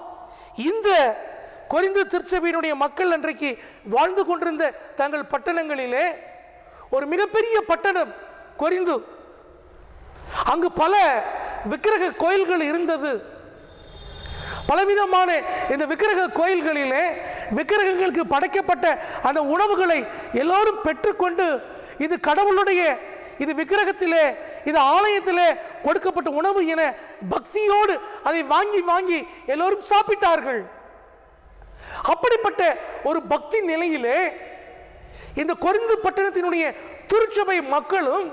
இந்த கொரிந்து திருச்சபையினுடைய மக்கள் அன்றைக்கு வாழ்ந்து கொண்டிருந்த தங்கள் பட்டணங்களிலே ஒரு மிகப்பெரிய பட்டணம் கொரிந்து. அங்கு பல விக்கிரக கோயில்கள் இருந்தது. பலவிதமான இந்த விக்கிரக கோயில்களிலே விக்கிரகங்களுக்கு படைக்கப்பட்ட அந்த உணவுகளை எல்லோரும் பெற்றுக்கொண்டு, இது கடவுளுடைய, இது விக்கிரகத்திலே, இது ஆலயத்திலே கொடுக்கப்பட்ட உணவு என பக்தியோடு அதை வாங்கி வாங்கி எல்லோரும் சாப்பிட்டார்கள். அப்படிப்பட்ட ஒரு பக்தி நிலையிலே இந்த கொரிந்து பட்டணத்தினுடைய திருச்சபை மக்களும்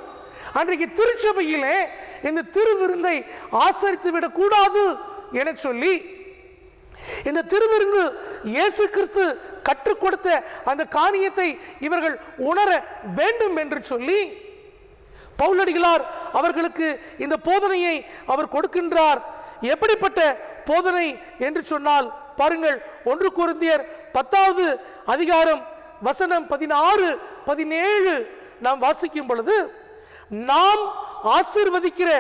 அன்றைக்கு திருச்சபையிலே இந்த திருவிருந்தை ஆசரித்து விடக்கூடாது என சொல்லி, இந்த திருவிருந்து இயேசு கிறிஸ்து கற்றுக் கொடுத்த அந்த காரியத்தை இவர்கள் உணர வேண்டும் என்று சொல்லி பவுலடிகளார் அவர்களுக்கு இந்த போதனையை அவர் கொடுக்கின்றார். எப்படிப்பட்ட போதனை என்று சொன்னால் பாருங்கள், 1 கொரிந்தியர் 10வது அதிகாரம் வசனம் 16, 17 நாம் வாசிக்கும் பொழுது, நாம் ஆசீர்வதிக்கிற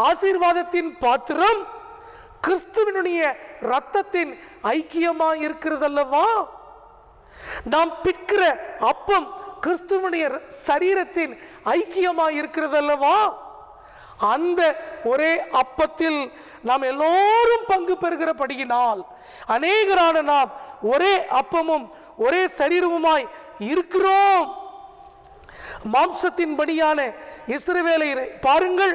ஆசீர்வாதத்தின் பாத்திரம் கிறிஸ்துவினுடைய இரத்தத்தின் ஐக்கியமாக இருக்கிறதல்லவா? நாம் பிற்கிற அப்பம் கிறிஸ்துவனுடைய சரீரத்தின் ஐக்கியமாக இருக்கிறதல்லவா? அந்த ஒரே அப்பத்தில் நாம் எல்லோரும் பங்கு பெறுகிறபடியினால் அநேகரான நாம் ஒரே அப்பமும் ஒரே சரீரமுமாய் இருக்கிறோம். மாம்சத்தின் படியான இஸ்ரவேலை பாருங்கள்,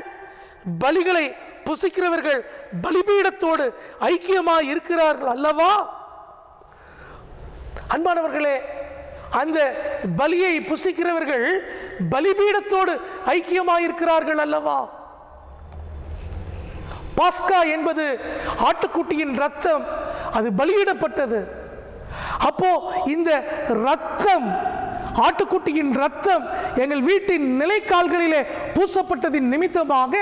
பலிகளை புசிக்கிறவர்கள் பலிபீடத்தோடு ஐக்கியமாய் இருக்கிறார்கள் அல்லவா? அன்பானவர்களே, அந்த பலியை புசிக்கிறவர்கள் பலிபீடத்தோடு ஐக்கியமாய் இருக்கிறார்கள் அல்லவா? பாஸ்கா என்பது ஆட்டுக்குட்டியின் ரத்தம், அது பலியிடப்பட்டது. அப்போ இந்த ரத்தம், ஆட்டுக்குட்டியின் ரத்தம் எங்கள் வீட்டின் நிலைக்கால்களிலே பூசப்பட்டதின் நிமித்தமாக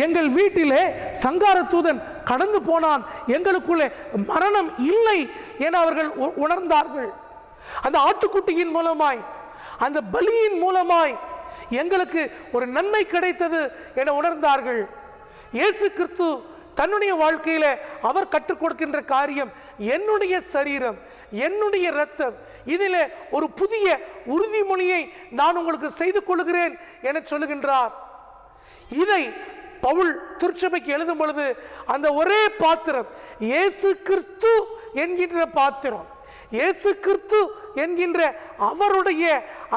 எங்கள் வீட்டிலே சங்கார தூதன் கடந்து போனான், எங்களுக்குள்ளே மரணம் இல்லை என அவர்கள் உணர்ந்தார்கள். அந்த ஆட்டுக்குட்டியின் மூலமாய், அந்த பலியின் மூலமாய் எங்களுக்கு ஒரு நன்மை கிடைத்தது என உணர்ந்தார்கள். இயேசு கிறிஸ்து தன்னுடைய வாழ்க்கையில அவர் கற்றுக் கொடுக்கின்ற காரியம், என்னுடைய சரீரம், என்னுடைய இரத்தம், இதில் ஒரு புதிய உறுதிமொழியை நான் உங்களுக்கு செய்து கொள்கிறேன் என சொல்லுகின்றார். இதை பவுல் திருச்சபைக்கு எழுதும் பொழுது அந்த ஒரே பாத்திரம், இயேசு கிறிஸ்து என்கின்ற பாத்திரம், இயேசு கிறிஸ்து என்கின்ற அவருடைய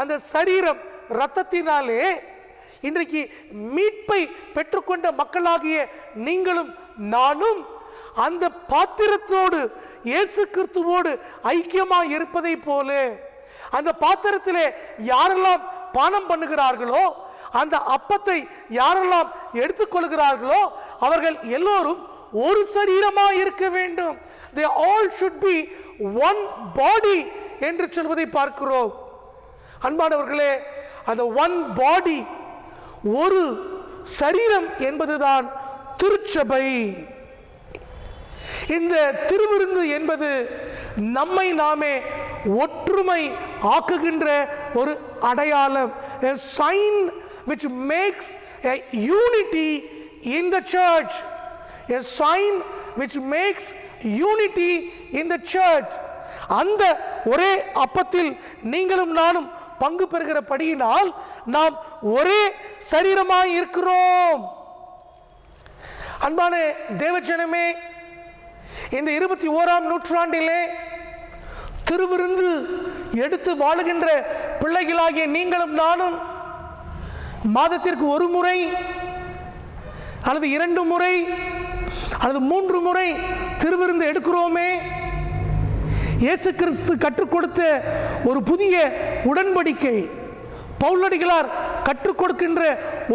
அந்த சரீரம் இரத்தத்தினாலே இன்றைக்கு மீட்பை பெற்றுக்கொண்ட மக்களாகிய நீங்களும் நானும் அந்த பாத்திரத்தோடு இயேசு கிறிஸ்துவோடு ஐக்கியமாக இருப்பதை போல, அந்த பாத்திரத்திலே யாரெல்லாம் பானம் பண்ணுகிறார்களோ, அந்த அப்பத்தை யாரெல்லாம் எடுத்துக்கொள்கிறார்களோ அவர்கள் எல்லோரும் ஒரு சரீரமாக இருக்க வேண்டும். They all should be one body என்று சொல்வதை பார்க்கிறோம். அன்பானவர்களே, அந்த one body, ஒரு சரீரம் என்பதுதான் திருச்சபை. இந்த திருவிருந்து என்பது நம்மை நாமே ஒற்றுமை ஆக்குகின்ற ஒரு அடையாளம், a sign which makes a unity in the church, a sign which makes unity in the church. அந்த ஒரே அப்பத்தில் நீங்களும் நானும் பங்கு பெறுகிறபடியினால் நாம் ஒரே சரீரமாய் இருக்கிறோம். அன்பான தேவஜனமே, இந்த 21ஆம் நூற்றாண்டிலே திருவிருந்து எடுத்து வாழுகின்ற பிள்ளைகளாகிய நீங்களும் நானும் மாதத்திற்கு ஒரு முறை அல்லது 2 முறை அல்லது 3 முறை திருவிருந்து எடுக்கிறோமே. இயேசு கிறிஸ்து கற்றுக் கொடுத்த ஒரு புதிய உடன்படிக்கை, பவுலடிகளார் கற்றுக் கொடுக்கின்ற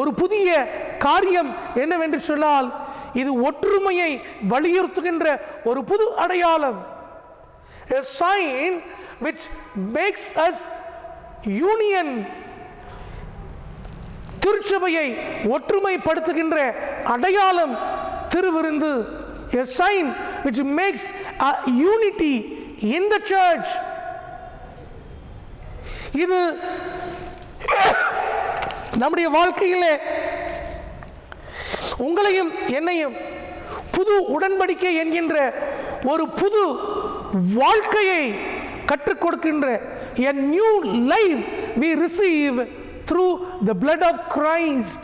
ஒரு புதிய காரியம் என்னவென்று சொன்னால், இது ஒற்றுமையை வலியுறுத்துகின்ற ஒரு புது அடையாளம், a sign which makes us union. திருச்சபையை ஒற்றுமைப்படுத்துகின்ற அடையாளம் திருவிருந்து, a sign which makes a unity in the church. இது நம்முடைய வாழ்க்கையிலே உங்களையும் என்னையும் புது உடன்படிக்கை என்கின்ற ஒரு புது வாழ்க்கையை கற்றுக் கொடுக்கின்ற a new life we receive through the blood of Christ,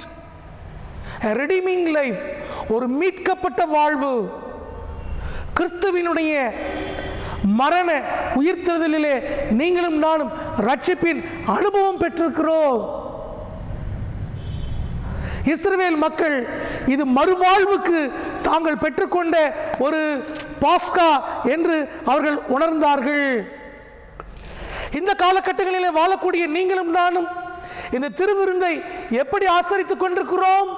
a redeeming life, ஒரு மீட்கப்பட்ட வாழ்வு. கிறிஸ்துவினுடைய மரண உயிர்த்தெழுதலிலே நீங்களும் நானும் ரட்சிப்பின் அனுபவம் பெற்றிருக்கிறோம். இஸ்ரவேல் மக்கள் இது மறுவாழ்வுக்கு தாங்கள் பெற்றுக்கொண்ட ஒரு பாஸ்கா என்று அவர்கள் உணர்ந்தார்கள். இந்த காலகட்டங்களிலே வாழக்கூடிய நீங்களும் நானும் இந்த திருவிருந்தை எப்படி ஆசரித்துக் கொண்டிருக்கிறோம்?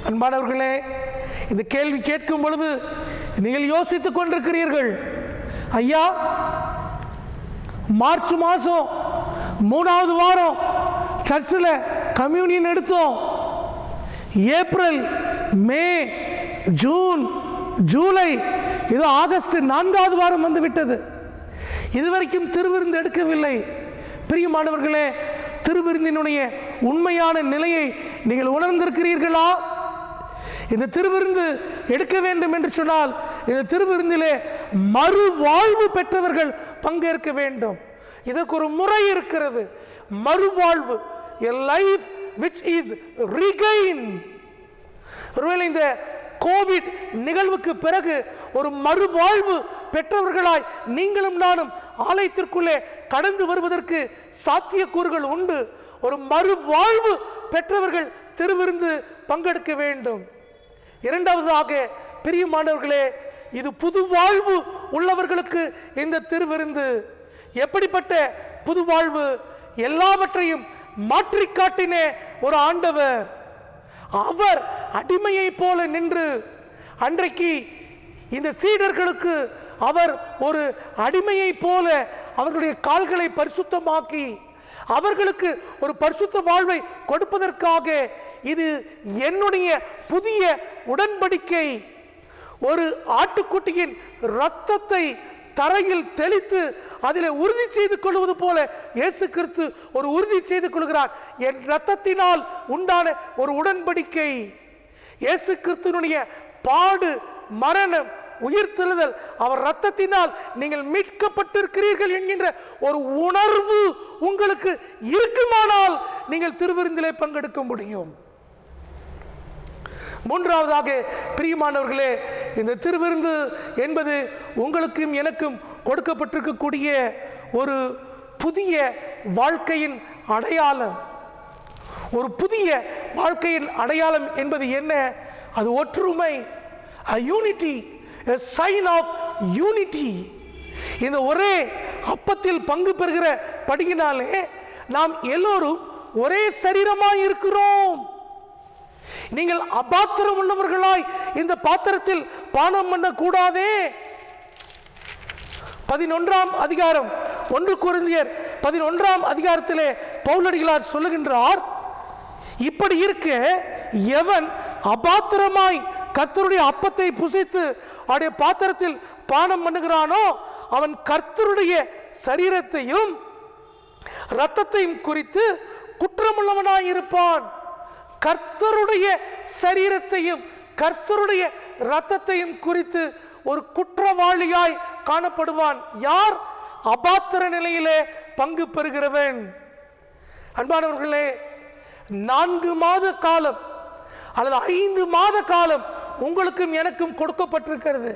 அன்பானவர்களே, இந்த கேள்வி கேட்கும் பொழுது நீங்கள் யோசித்துக் கொண்டிருக்கிறீர்கள், ஐயா மார்ச் மாதம் 3வது வாரம் சர்ச்சில் கம்யூனியன் எடுத்தோம், ஏப்ரல், மே, ஜூன், ஜூலை, இது ஆகஸ்ட் 4வது வாரம் வந்து விட்டது, இதுவரைக்கும் திருவிருந்து எடுக்கவில்லை. பிரியமானவர்களே, திருவிருந்தினுடைய உண்மையான நிலையை நீங்கள் உணர்ந்திருக்கிறீர்களா? இந்த திருவிருந்து எடுக்க வேண்டும் என்று சொன்னால் இந்த திருவிருந்திலே மறுவாழ்வு பெற்றவர்கள் பங்கேற்க வேண்டும். இதற்கு ஒரு முறை இருக்கிறது. மறுவாழ்வு, a life which is regained. ஒருவேளை இந்த கோவிட் நிகழ்வுக்கு பிறகு ஒரு மறுவாழ்வு பெற்றவர்களாய் நீங்களும் நானும் ஆலயத்திற்குள்ளே கடந்து வருவதற்கு சாத்தியக்கூறுகள் உண்டு. ஒரு மறுவாழ்வு பெற்றவர்கள் திருவிருந்து பங்கெடுக்க வேண்டும். இரண்டாவதாக, பிரியமானவர்களே, இது புது வாழ்வு உள்ளவர்களுக்கு இந்த திருவிருந்து. எப்படிப்பட்ட புது வாழ்வு? எல்லாவற்றையும் மாற்றி காட்டின ஒரு ஆண்டவர். அவர் அடிமையை போல நின்று அன்றைக்கு இந்த சீடர்களுக்கு அவர் ஒரு அடிமையை போல அவர்களுடைய கால்களை பரிசுத்தமாக்கி அவர்களுக்கு ஒரு பரிசுத்த வாழ்வை கொடுப்பதற்காக, இது என்னுடைய புதிய உடன்படிக்கை, ஒரு ஆட்டுக்குட்டியின் இரத்தத்தை தரையில் தெளித்து அதில் உறுதி செய்து கொள்வது போல இயேசு கிறிஸ்து ஒரு உறுதி செய்து கொள்கிறார். என் இரத்தத்தினால் உண்டான ஒரு உடன்படிக்கை. இயேசு கிறிஸ்துவினுடைய பாடு, மரணம், உயிர்த்தெழுதல், அவர் இரத்தத்தினால் நீங்கள் மீட்கப்பட்டிருக்கிறீர்கள் என்கின்ற ஒரு உணர்வு உங்களுக்கு இருக்குமானால் நீங்கள் திருவிருந்திலே பங்கெடுக்க முடியும். மூன்றாவதாக, பிரியமானவர்களே, இந்த திருவிருந்து என்பது உங்களுக்கும் எனக்கும் கொடுக்கப்பட்டிருக்கக்கூடிய ஒரு புதிய வாழ்க்கையின் அடையாளம். ஒரு புதிய வாழ்க்கையின் அடையாளம் என்பது என்ன? அது ஒற்றுமை, a unity, a sign of unity. இந்த ஒரே அப்பத்தில் பங்கு பெறுகிற படியினாலே நாம் எல்லோரும் ஒரே சரீரமாய் இருக்கிறோம். நீங்கள் அபாத்திரம் உள்ளவர்களாய் இந்த பாத்திரத்தில் பானம் பண்ண கூடாதே. 11ஆம் அதிகாரம் 1 கொரிந்தியர் 11ஆம் அதிகாரத்திலே பவுலடிகளார் சொல்லுகின்றார், இப்படி இருக்க எவன் அபாத்திரமாய் கர்த்தருடைய அப்பத்தை புசித்து அவருடைய பாத்திரத்தில் பானம் பண்ணுகிறானோ அவன் கர்த்தருடைய சரீரத்தையும் இரத்தத்தையும் குறித்து குற்றமுள்ளவனாய் இருப்பான். கர்த்தருடைய சரீரத்தையும் கர்த்தருடைய இரத்தத்தையும் குறித்து ஒரு குற்றவாளியாய் காணப்படுவான். யார்? அபாத்திர நிலையிலே பங்கு பெறுகிறவன். அன்பானவர்களே, 4 மாத காலம் அல்லது 5 மாத காலம் உங்களுக்கும் எனக்கும் கொடுக்கப்பட்டிருக்கிறது.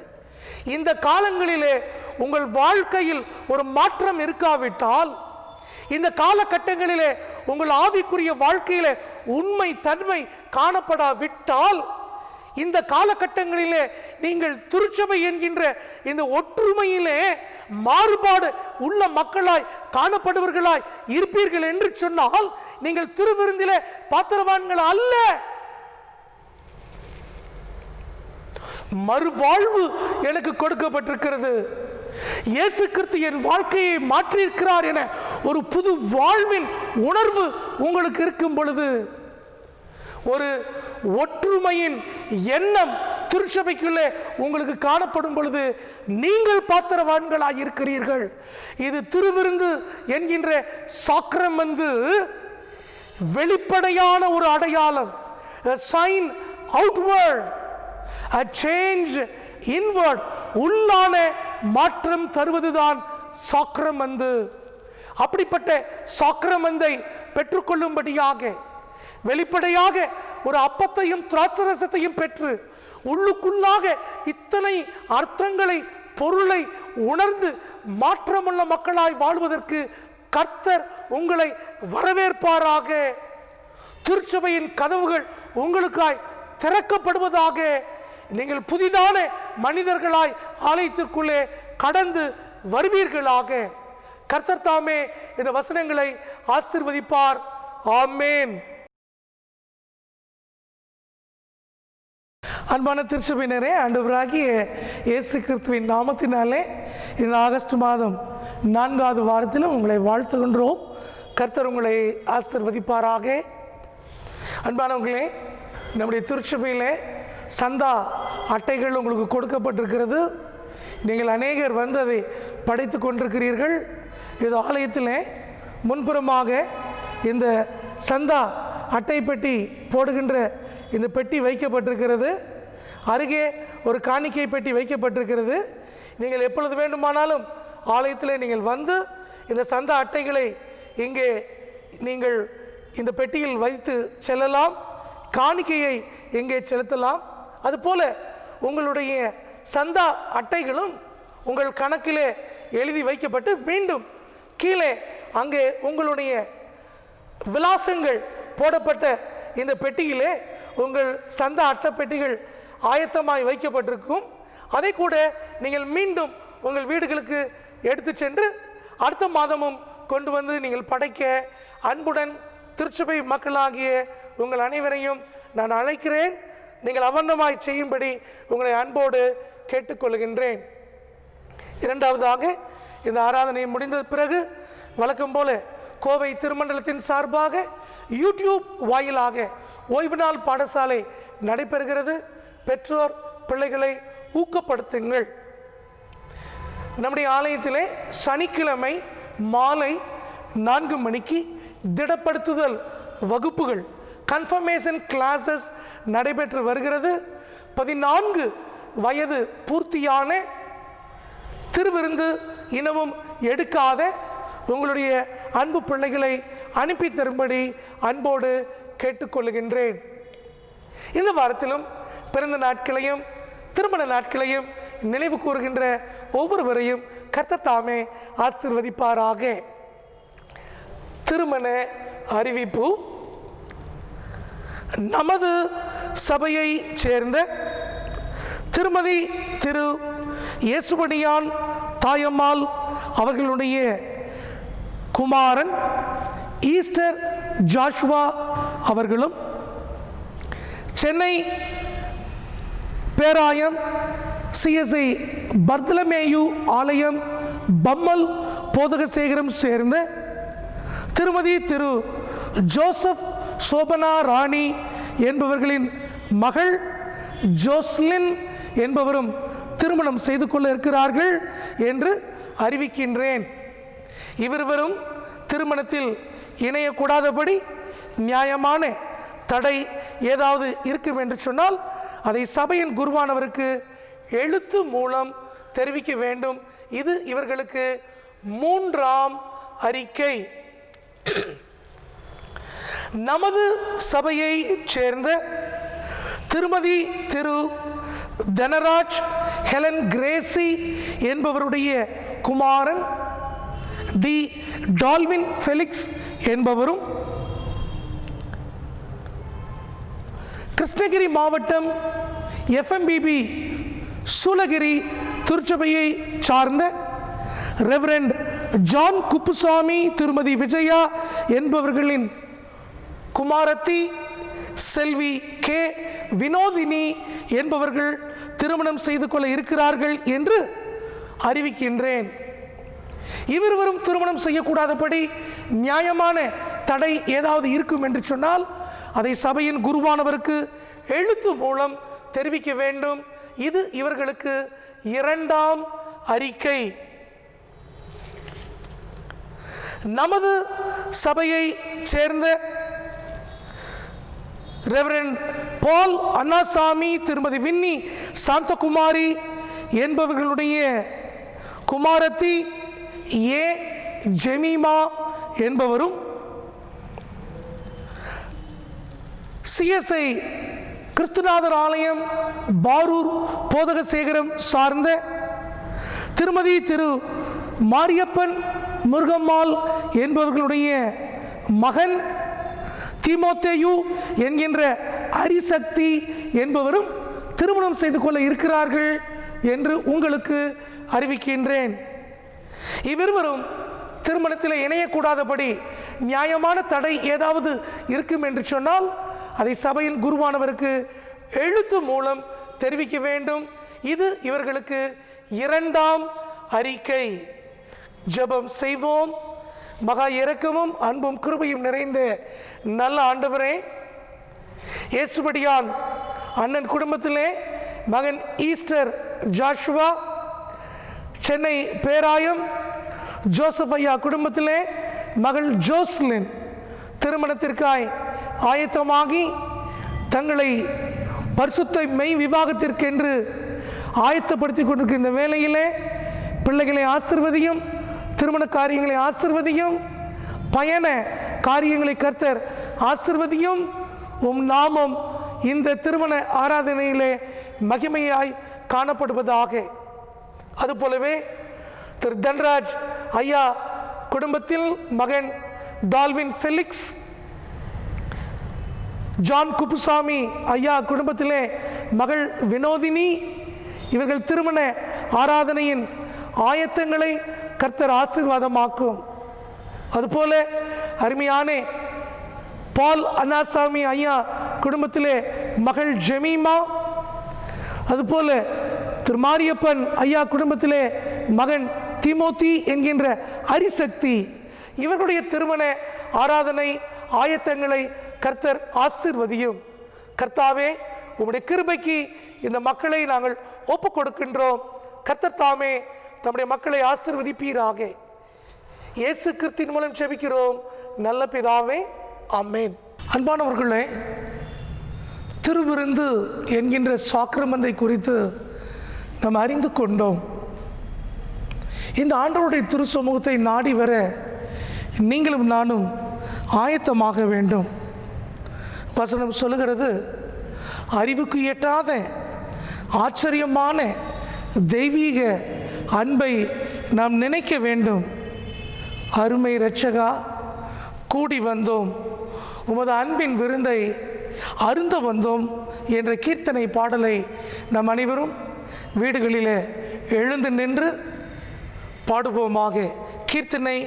இந்த காலங்களிலே உங்கள் வாழ்க்கையில் ஒரு மாற்றம் இருக்காவிட்டால், இந்த காலகட்டங்களிலே உங்கள் ஆவிக்குரிய வாழ்க்கையிலே உண்மை தன்மை காணப்படாவிட்டால், இந்த காலகட்டங்களிலே நீங்கள் திருச்சபை என்கின்ற இந்த ஒற்றுமையிலே மாறுபாடு உள்ள மக்களாய் காணப்படுவர்களாய் இருப்பீர்கள் என்று சொன்னால் நீங்கள் திருவிருந்திலே பாத்திரவான்கள் அல்ல. மறுவாழ்வு எனக்கு கொடுக்கப்பட்டிருக்கிறது. இயேசு கிறிஸ்து என் வாழ்க்கையை மாற்றியிருக்கிறார் என ஒரு புது வாழ்வின் உணர்வு உங்களுக்கு இருக்கும் பொழுது ஒரு ஒற்றுமையின் எண்ணம் திருச்சபைக்குள்ளே உங்களுக்கு காணப்படும் பொழுது நீங்கள் பாத்திரவான்களாக இருக்கிறீர்கள். இது திருவிருந்து என்கின்ற சாக்கிரமந்து வெளிப்படையான ஒரு அடையாளம், a sign outward, a change inward, உள்ளான மாற்றம் தருவதுதான் சாக்கிரமந்து. அப்படிப்பட்ட சாக்கிரமந்தை பெற்றுக்கொள்ளும்படியாக வெளிப்படையாக ஒரு அப்பத்தையும் திராட்சரசத்தையும் பெற்று உள்ளுக்குள்ளாக இத்தனை அர்த்தங்களை பொருளை உணர்ந்து மாற்றமுள்ள மக்களாய் வாழ்வதற்கு கர்த்தர் உங்களை வரவேற்பாராக. திருச்சபையின் கதவுகள் உங்களுக்காய் திறக்கப்படுவதாக. நீங்கள் புதிதான மனிதர்களாய் ஆலயத்திற்குள்ளே கடந்து வருவீர்களாக. கர்த்தர் தாமே இந்த வசனங்களை ஆசீர்வதிப்பார். ஆமென். அன்பான திருச்சபையினரே, ஆண்டவராகிய இயேசு கிறிஸ்துவின் நாமத்தினாலே இந்த ஆகஸ்ட் மாதம் 4வது வாரத்திலும் உங்களை வாழ்த்துகின்றோம். கர்த்தர் உங்களை ஆசீர்வதிப்பாராக. அன்பானவர்களே, நம்முடைய திருச்சபையிலே சந்தா அட்டைகள் உங்களுக்கு கொடுக்கப்பட்டிருக்கிறது. நீங்கள் அநேகர் வந்து அதை படைத்து கொண்டிருக்கிறீர்கள். இது ஆலயத்தில் முன்புறமாக இந்த சந்தா அட்டை பெட்டி போடுகின்ற இந்த பெட்டி வைக்கப்பட்டிருக்கிறது. அருகே ஒரு காணிக்கை பெட்டி வைக்கப்பட்டிருக்கிறது. நீங்கள் எப்பொழுது வேண்டுமானாலும் ஆலயத்தில் நீங்கள் வந்து இந்த சந்தா அட்டைகளை இங்கே நீங்கள் இந்த பெட்டியில் வைத்து செல்லலாம். காணிக்கையை இங்கே செலுத்தலாம். அதுபோல் உங்களுடைய சந்தா அட்டைகளும் உங்கள் கணக்கிலே எழுதி வைக்கப்பட்டு மீண்டும் கீழே அங்கே உங்களுடைய விலாசங்கள் போடப்பட்ட இந்த பெட்டியிலே உங்கள் சந்தா அட்டை பெட்டிகள் ஆயத்தமாய் வைக்கப்பட்டிருக்கும். அதை கூட நீங்கள் மீண்டும் உங்கள் வீடுகளுக்கு எடுத்து சென்று அடுத்த மாதமும் கொண்டு வந்து நீங்கள் படைக்க அன்புடன் திருச்சபை மக்களாகிய உங்கள் அனைவரையும் நான் அழைக்கிறேன். நீங்கள் அவர்ணமாய் செய்யும்படி உங்களை அன்போடு கேட்டுக்கொள்கின்றேன். இரண்டாவதாக, இந்த ஆராதனை முடிந்த பிறகு வழக்கம் போல கோவை திருமண்டலத்தின் சார்பாக யூடியூப் வாயிலாக ஓய்வு நாள் பாடசாலை நடைபெறுகிறது. பெற்றோர் பிள்ளைகளை ஊக்கப்படுத்துங்கள். நம்முடைய ஆலயத்திலே சனிக்கிழமை மாலை 4 மணிக்கு திடப்படுத்துதல் வகுப்புகள், கன்ஃபர்மேஷன் கிளாஸஸ் நடைபெற்று வருகிறது. 14 வயது பூர்த்தியான திருவிருந்து இன்னமும் எடுக்காத உங்களுடைய அன்பு பிள்ளைகளை அனுப்பி தரும்படி அன்போடு கேட்டுக்கொள்கின்றேன். இந்த வாரத்திலும் பிறந்த நாட்களையும் திருமண நாட்களையும் நினைவு கூறுகின்ற ஒவ்வொருவரையும் கர்த்தர் தாமே ஆசீர்வதிப்பாராக. திருமண அறிவிப்பு. நமது சபையை சேர்ந்த திருமதி திரு இயேசுமணியான் தாயம்மாள் அவர்களுடைய குமாரன் ஈஸ்டர் ஜாஷுவா அவர்களும், சென்னை பேராயம் சிஎஸ்ஐ பர்தலமேயு ஆலயம் பம்மல் போதகசேகரம் சேர்ந்த திருமதி திரு ஜோசப் சோபனா ராணி என்பவர்களின் மகள் ஜோஸ்லின் என்பவரும் திருமணம் செய்து கொள்ள இருக்கிறார்கள் என்று அறிவிக்கின்றேன். இவரும் திருமணத்தில் இணையக்கூடாதபடி நியாயமான தடை ஏதாவது இருக்கும் என்று சொன்னால் அதை சபையின் குருவானவருக்கு எழுத்து மூலம் தெரிவிக்க வேண்டும். இது இவர்களுக்கு 3ஆம் அறிக்கை. நமது சபையை சேர்ந்த திருமதி திரு தனராஜ் ஹெலன் கிரேசி என்பவருடைய குமாரன் டி டால்வின் ஃபெலிக்ஸ் என்பவரும், கிருஷ்ணகிரி மாவட்டம் எஃப்எம்பிபி சூலகிரி திருச்சபையை சார்ந்த ரெவரண்ட் ஜான் குப்புசாமி திருமதி விஜயா என்பவர்களின் குமாரத்தி செல்வி கே வினோதினி என்பவர்கள் திருமணம் செய்து கொள்ள இருக்கிறார்கள் என்று அறிவிக்கின்றேன். இவரும் திருமணம் செய்யக்கூடாதபடி நியாயமான தடை ஏதாவது இருக்கும் என்று சொன்னால் அதை சபையின் குருவானவருக்கு எழுத்து மூலம் தெரிவிக்க வேண்டும். இது இவர்களுக்கு இரண்டாம் அறிக்கை. நமது சபையை சேர்ந்த ரெவரண்ட் பால் அண்ணாசாமி, திருமதி வின்னி சாந்தகுமாரி என்பவர்களுடைய குமாரத்தி ஏ ஜெமீமா என்பவரும், சிஎஸ்ஐ கிறிஸ்துநாதர் ஆலயம் பாரூர் போதகசேகரம் சார்ந்த திருமதி திரு மாரியப்பன் முருகம்மாள் என்பவர்களுடைய மகன் தீமோத்தேயு என்கின்ற அரிசக்தி என்பவரும் திருமணம் செய்து கொள்ள இருக்கிறார்கள் என்று உங்களுக்கு அறிவிக்கின்றேன். இவ்விருவரும் திருமணத்தில் இணையக்கூடாதபடி நியாயமான தடை ஏதாவது இருக்கும் என்று சொன்னால் அதை சபையின் குருவானவருக்கு எழுத்து மூலம் தெரிவிக்க வேண்டும். இது இவர்களுக்கு இரண்டாம் அறிக்கை. ஜெபம் செய்வோம். மகா இரக்கமும் அன்பும் கிருபையும் நிறைந்த நல்ல ஆண்டவரே, இயேசுபடியான் அண்ணன் குடும்பத்திலே மகன் ஈஸ்டர் ஜாஷுவா, சென்னை பேராயம் ஜோசப் ஐயா குடும்பத்திலே மகள் ஜோஸ்லின் திருமணத்திற்காய் ஆயத்தமாகி தங்களை பரிசுத்த மெய் விவாகத்திற்கென்று ஆயத்தப்படுத்தி கொண்டிருக்கிற இந்த வேளையிலே பிள்ளைகளை ஆசிர்வதியும், திருமண காரியங்களை ஆசிர்வதியும், பயண காரியங்களை கர்த்தர் ஆசிர்வதியும். உம் நாமம் இந்த திருமண ஆராதனையிலே மகிமையாய் காணப்படுவதாக. அதுபோலவே திரு தன்ராஜ் ஐயா குடும்பத்தில் மகன் டால்வின் ஃபெலிக்ஸ், ஜான் குப்புசாமி ஐயா குடும்பத்திலே மகள் வினோதினி, இவர்கள் திருமண ஆராதனையின் ஆயத்தங்களை கர்த்தர் ஆசீர்வாதமாக்கும். அதுபோல அருமையான பால் அண்ணாசாமி ஐயா குடும்பத்திலே மகள் ஜெமீமா, அதுபோல திரு மாரியப்பன் ஐயா குடும்பத்திலே மகன் தீமோத்தி என்கின்ற அரிசக்தி, இவர்களுடைய திருமண ஆராதனை ஆயத்தங்களை கர்த்தர் ஆசீர்வதியும். கர்த்தாவே, உம்முடைய கிருபைக்கு இந்த மக்களை நாங்கள் ஒப்புக் கொடுக்கின்றோம். கர்த்தர் தாமே தம்முடைய மக்களை ஆசீர்வதிப்பீராக. இயேசு கிறிஸ்துவின் மூலம் ஜெபிக்கிறோம் நல்ல பிதாவே, ஆமென். அன்பானவர்களே, திருவிருந்து என்கின்ற சாக்கிரமந்தை குறித்து நாம் அறிந்து கொண்டோம். இந்த ஆண்டவருடைய திரு சமூகத்தை நாடி வர நீங்களும் நானும் ஆயத்தமாக வேண்டும். வசனம் சொல்லுகிறது, அறிவுக்கு எட்டாத ஆச்சரியமான தெய்வீக அன்பை நாம் நினைக்க வேண்டும். அருமை இரட்சகா, கூடி வந்தோம், உமது அன்பின் விருந்தை அருந்த வந்தோம் என்ற கீர்த்தனை பாடலை நம் அனைவரும் வீடுகளில் எழுந்து நின்று பாடுவோமாக. கீர்த்தனை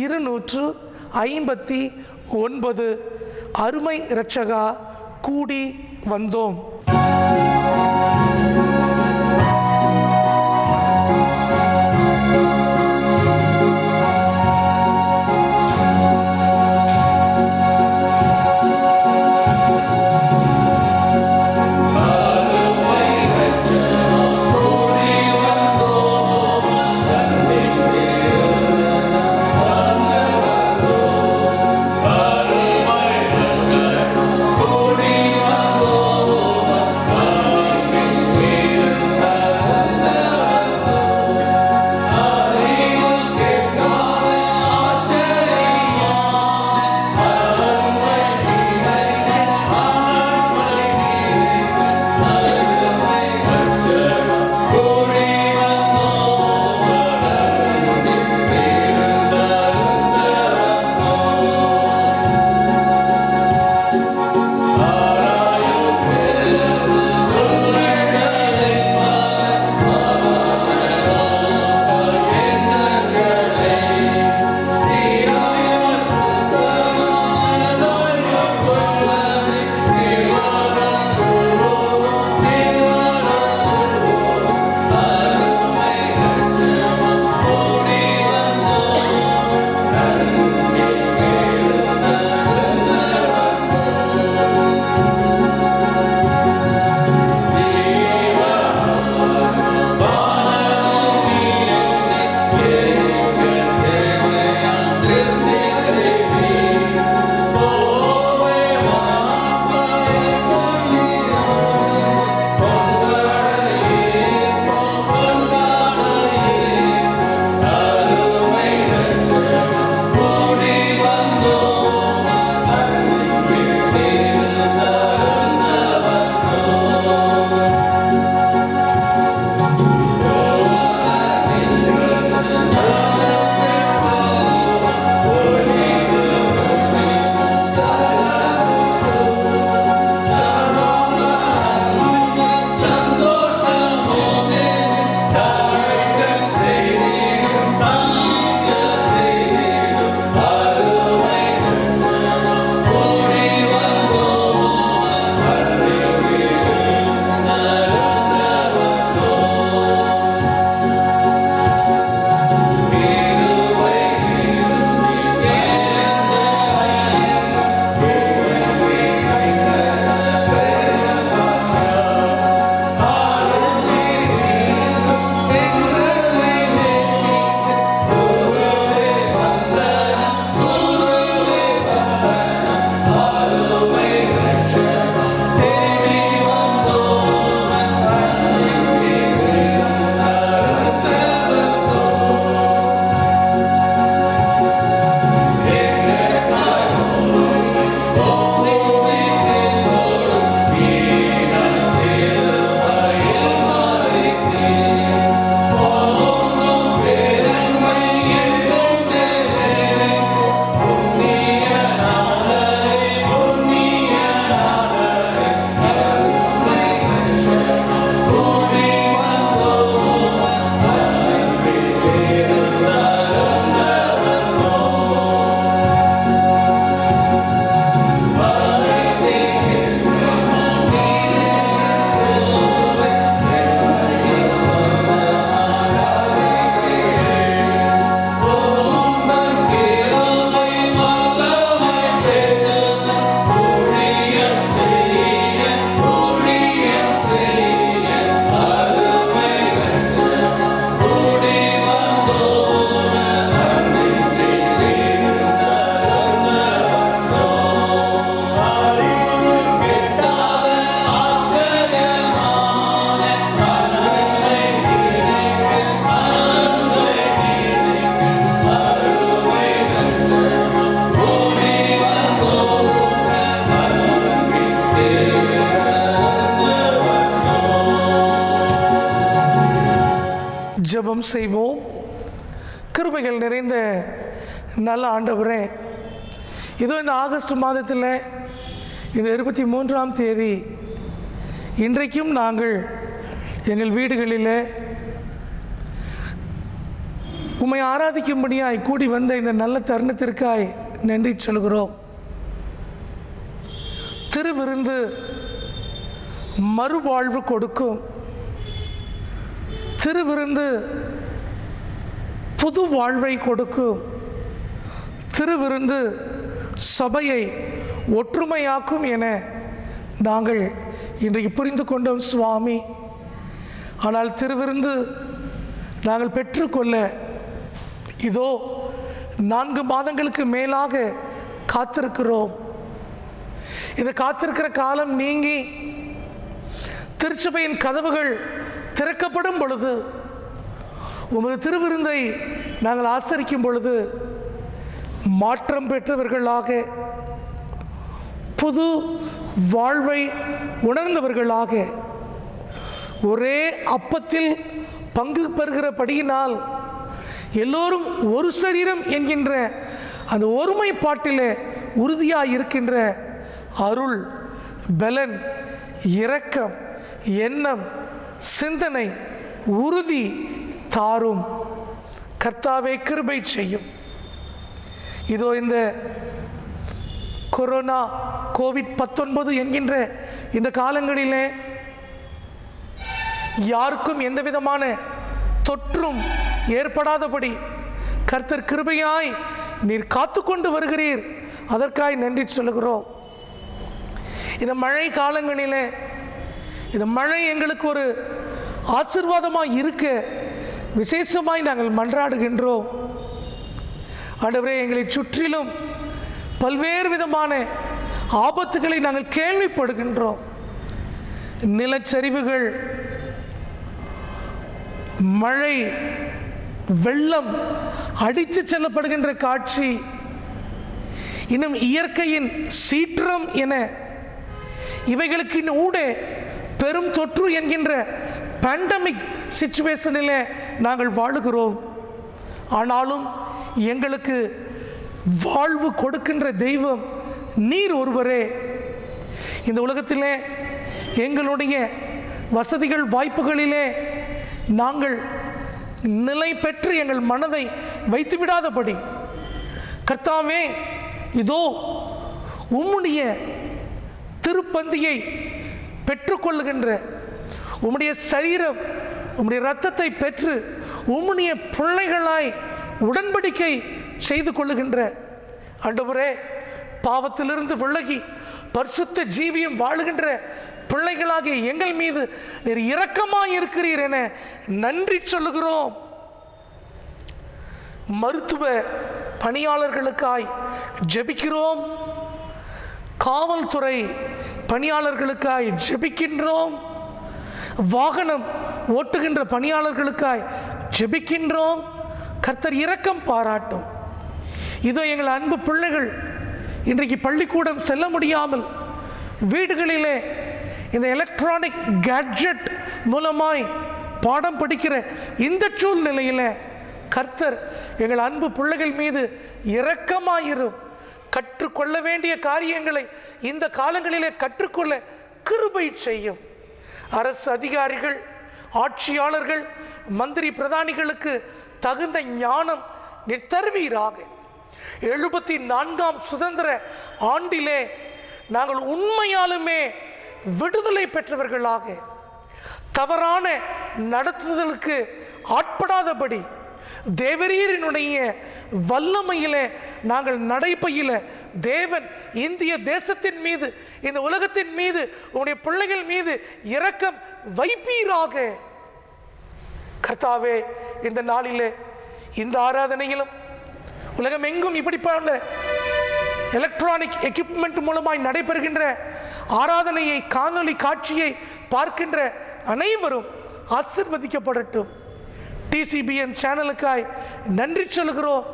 259, அருமை இரட்சகா கூடி வந்தோம்.
Amen.
ஜெபம் செய்வோம். கிருபைகள் நிறைந்த நல்ல ஆண்டவரே, இதோ இந்த ஆகஸ்ட் மாதத்தில் இந்த 23ஆம் தேதி இன்றைக்கும் நாங்கள் எங்கள் வீடுகளில் உம்மை ஆராதிக்கும்படியாய் கூடி வந்த இந்த நல்ல தருணத்திற்காய் நன்றி சொல்கிறோம். திருவிருந்து மறுவாழ்வு கொடுக்கும். திருவிருந்து புது வாழ்வை கொடுக்கும். திருவிருந்து சபையை ஒற்றுமையாக்கும் என நாங்கள் இன்றைக்கு புரிந்து கொண்டோம் சுவாமி. ஆனால் திருவிருந்து நாங்கள் பெற்றுக்கொள்ள இதோ 4 மாதங்களுக்கு மேலாக காத்திருக்கிறோம். இந்த காத்திருக்கிற காலம் நீங்கி திருச்சபையின் கதவுகள் திறக்கப்படும் பொழுது, உமது திருவிருந்தை நாங்கள் ஆசரிக்கும் பொழுது மாற்றம் பெற்றவர்களாக, புது வாழ்வை உணர்ந்தவர்களாக, ஒரே அப்பத்தில் பங்கு பெறுகிறபடியினால் எல்லோரும் ஒரு சரீரம் என்கின்ற அந்த ஒருமைப்பாட்டிலே உறுதியாக இருக்கின்ற அருள், பலன், இரக்கம், எண்ணம், சிந்தனை, உறுதி தாரும். கர்த்தாவே கிருபை செய்யும். இதோ இந்த கொரோனா கோவிட்-19 என்கின்ற இந்த காலங்களிலே யாருக்கும் எந்த விதமான தொற்றும் ஏற்படாதபடி கர்த்தர் கிருபையாய் நீர் காத்து கொண்டு வருகிறீர். அதற்காய் நன்றி சொல்லுகிறோம். இந்த மழை காலங்களிலே இந்த மழை எங்களுக்கு ஒரு ஆசீர்வாதமாய் இருக்க விசேஷமாய் நாங்கள் மன்றாடுகின்றோம். ஆண்டவரே, எங்களை சுற்றிலும் பல்வேறு விதமான ஆபத்துகளை நாங்கள் கேள்விப்படுகின்றோம். நிலச்சரிவுகள், மழை, வெள்ளம், அடித்து செல்லப்படுகின்ற காட்சி, இன்னும் இயற்கையின் சீற்றம் என இவைகளுக்கு ஊடே பெரும் தொற்று என்கின்ற பேண்டமிக் சிச்சுவேஷனில் நாங்கள் வாழுகிறோம். ஆனாலும் எங்களுக்கு வாழ்வு கொடுக்கின்ற தெய்வம் நீர் ஒருவரே. இந்த உலகத்திலே எங்களுடைய வசதிகள் வாய்ப்புகளிலே நாங்கள் நிலை பெற்று எங்கள் மனதை வைத்து விடாதபடி, கர்த்தாவே, இதோ உம்முடைய திருப்பந்தியை பெற்றுக்கொள்ளுகின்ற, உம்முடைய சரீரம், உம்முடைய இரத்தத்தை பெற்று உம்முடைய பிள்ளைகளாய் உடன்படிக்கை செய்து கொள்ளுகின்ற ஆண்டவரே, பாவத்திலிருந்து விலகி பரிசுத்த ஜீவியம் வாழுகின்ற பிள்ளைகளாகிய எங்கள் மீது நீர் இரக்கமாய் இருக்கிறீர் என நன்றி சொல்லுகிறோம். மருத்துவ பணியாளர்களுக்காய் ஜெபிக்கிறோம். காவல்துறை பணியாளர்களுக்காய் ஜெபிக்கின்றோம். வாகனம் ஓட்டுகின்ற பணியாளர்களுக்காய் ஜெபிக்கின்றோம். கர்த்தர் இரக்கம் பாராட்டும். இதோ எங்கள் அன்பு பிள்ளைகள் இன்றைக்கு பள்ளிக்கூடம் செல்ல முடியாமல் வீடுகளிலே இந்த எலக்ட்ரானிக் கேட்ஜெட் மூலமாய் பாடம் படிக்கிற இந்த சூழ்நிலையில் கர்த்தர் எங்கள் அன்பு பிள்ளைகள் மீது இரக்கமாயிரும். கற்றுக்கொள்ள வேண்டிய காரியங்களை இந்த காலங்களிலே கற்றுக்கொள்ள கிருபை செய்யும். அரசு அதிகாரிகள், ஆட்சியாளர்கள், மந்திரி பிரதானிகளுக்கு தகுந்த ஞானம் நீர் தருவீராக. 74ஆம் சுதந்திர ஆண்டிலே நாங்கள் உண்மையாலுமே விடுதலை பெற்றவர்களாக, தவறான நடத்துதலுக்கு ஆட்படாதபடி தேவரீரினுடைய வல்லமையிலே நாங்கள் நடைபயில தேவன் இந்திய தேசத்தின் மீது, இந்த உலகத்தின் மீது, உங்களுடைய பிள்ளைகள் மீது இரக்கம் வைப்பீராக. கர்த்தாவே, இந்த நாளிலே இந்த ஆராதனையிலும் உலகம் எங்கும் இப்படிப்பட்ட எலக்ட்ரானிக் எக்யூப்மெண்ட் மூலமாய் நடைபெறுகின்ற ஆராதனையை, காணொலி காட்சியை பார்க்கின்ற அனைவரும் ஆசீர்வதிக்கப்படட்டும். டிசிபிஎன் சேனலுக்காய் நன்றி சொல்லுகிறோம்.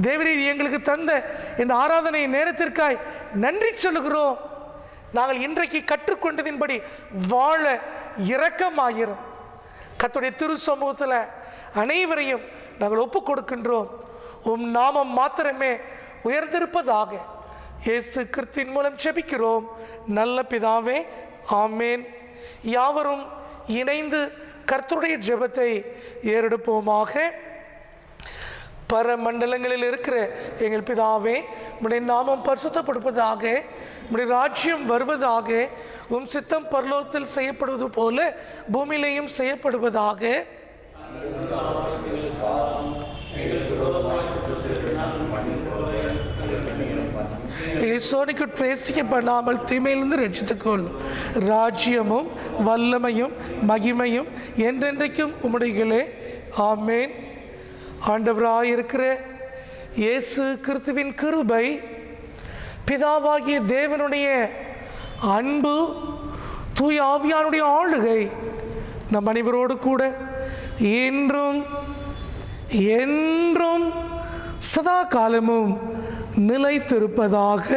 தேவரீர் எங்களுக்கு தந்த இந்த ஆராதனை நேரத்திற்காய் நன்றி சொல்லுகிறோம். நாங்கள் இன்றைக்கு கற்றுக்கொண்டதின்படி வாழ இரக்கமாயிரும். கர்த்தருடைய திரு சமூகத்தில் அனைவரையும் நாங்கள் ஒப்புக் கொடுக்கின்றோம். உம் நாமம் மாத்திரமே உயர்ந்திருப்பதாக இயேசு கிறிஸ்துவின் மூலம் ஜெபிக்கிறோம் நல்ல பிதாவே, ஆமேன். யாவரும் இணைந்து கர்த்தருடைய ஜெபத்தை ஏறெடுப்போமாக. பரமண்டலங்களில் இருக்கிற எங்கள் பிதாவே, உம்முடைய நாமம் பரிசுத்தப்படுவதாக, உம்முடைய ராஜ்யம் வருவதாக, உம் சித்தம் பரலோகத்தில் செய்யப்படுவது போல பூமியிலேயும் செய்யப்படுவதாக. சோனிக்கு பிரேசிக்கப்படாமல் தீமையிலிருந்து ரட்சித்துக்கொள். ராஜ்யமும் வல்லமையும் மகிமையும் என்றென்றைக்கும் உம்முடையகளே, ஆமேன். ஆண்டவராயிருக்கிற இயேசு கிறிஸ்துவின் கிருபை, பிதாவாகிய தேவனுடைய அன்பு, தூய ஆவியானுடைய ஆளுகை நம் அனைவரோடு கூட என்றும் என்றும் சதா காலமும் நிலைத்திருப்பதாக.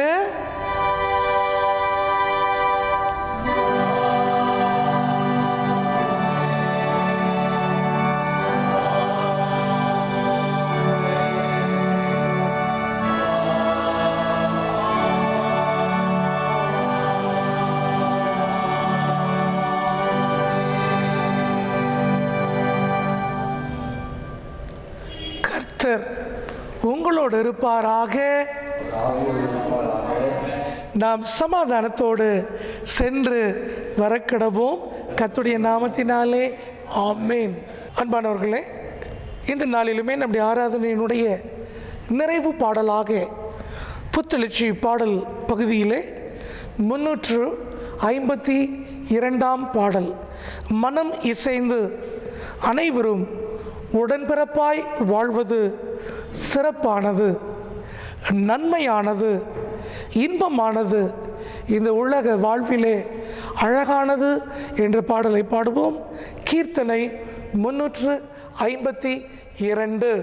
கர்த்தர் உங்களோடு இருப்பாராக. நாம் சமாதானத்தோடு சென்று வரக்கிடவோம் கர்த்தருடைய நாமத்தினாலே, ஆமேன். அன்பானவர்களே, இந்த நாளிலுமே நம்முடைய ஆராதனையினுடைய நிறைவு பாடலாக புத்தெழுச்சி பாடல் பகுதியிலே 352 பாடல், மனம் இசைந்து அனைவரும் உடன்பிறப்பாய் வாழ்வது சிறப்பானது, நன்மையானது, இன்பமானது, இந்த உலக வாழ்விலே அழகானது என்ற பாடலை பாடுவோம். கீர்த்தனை 352.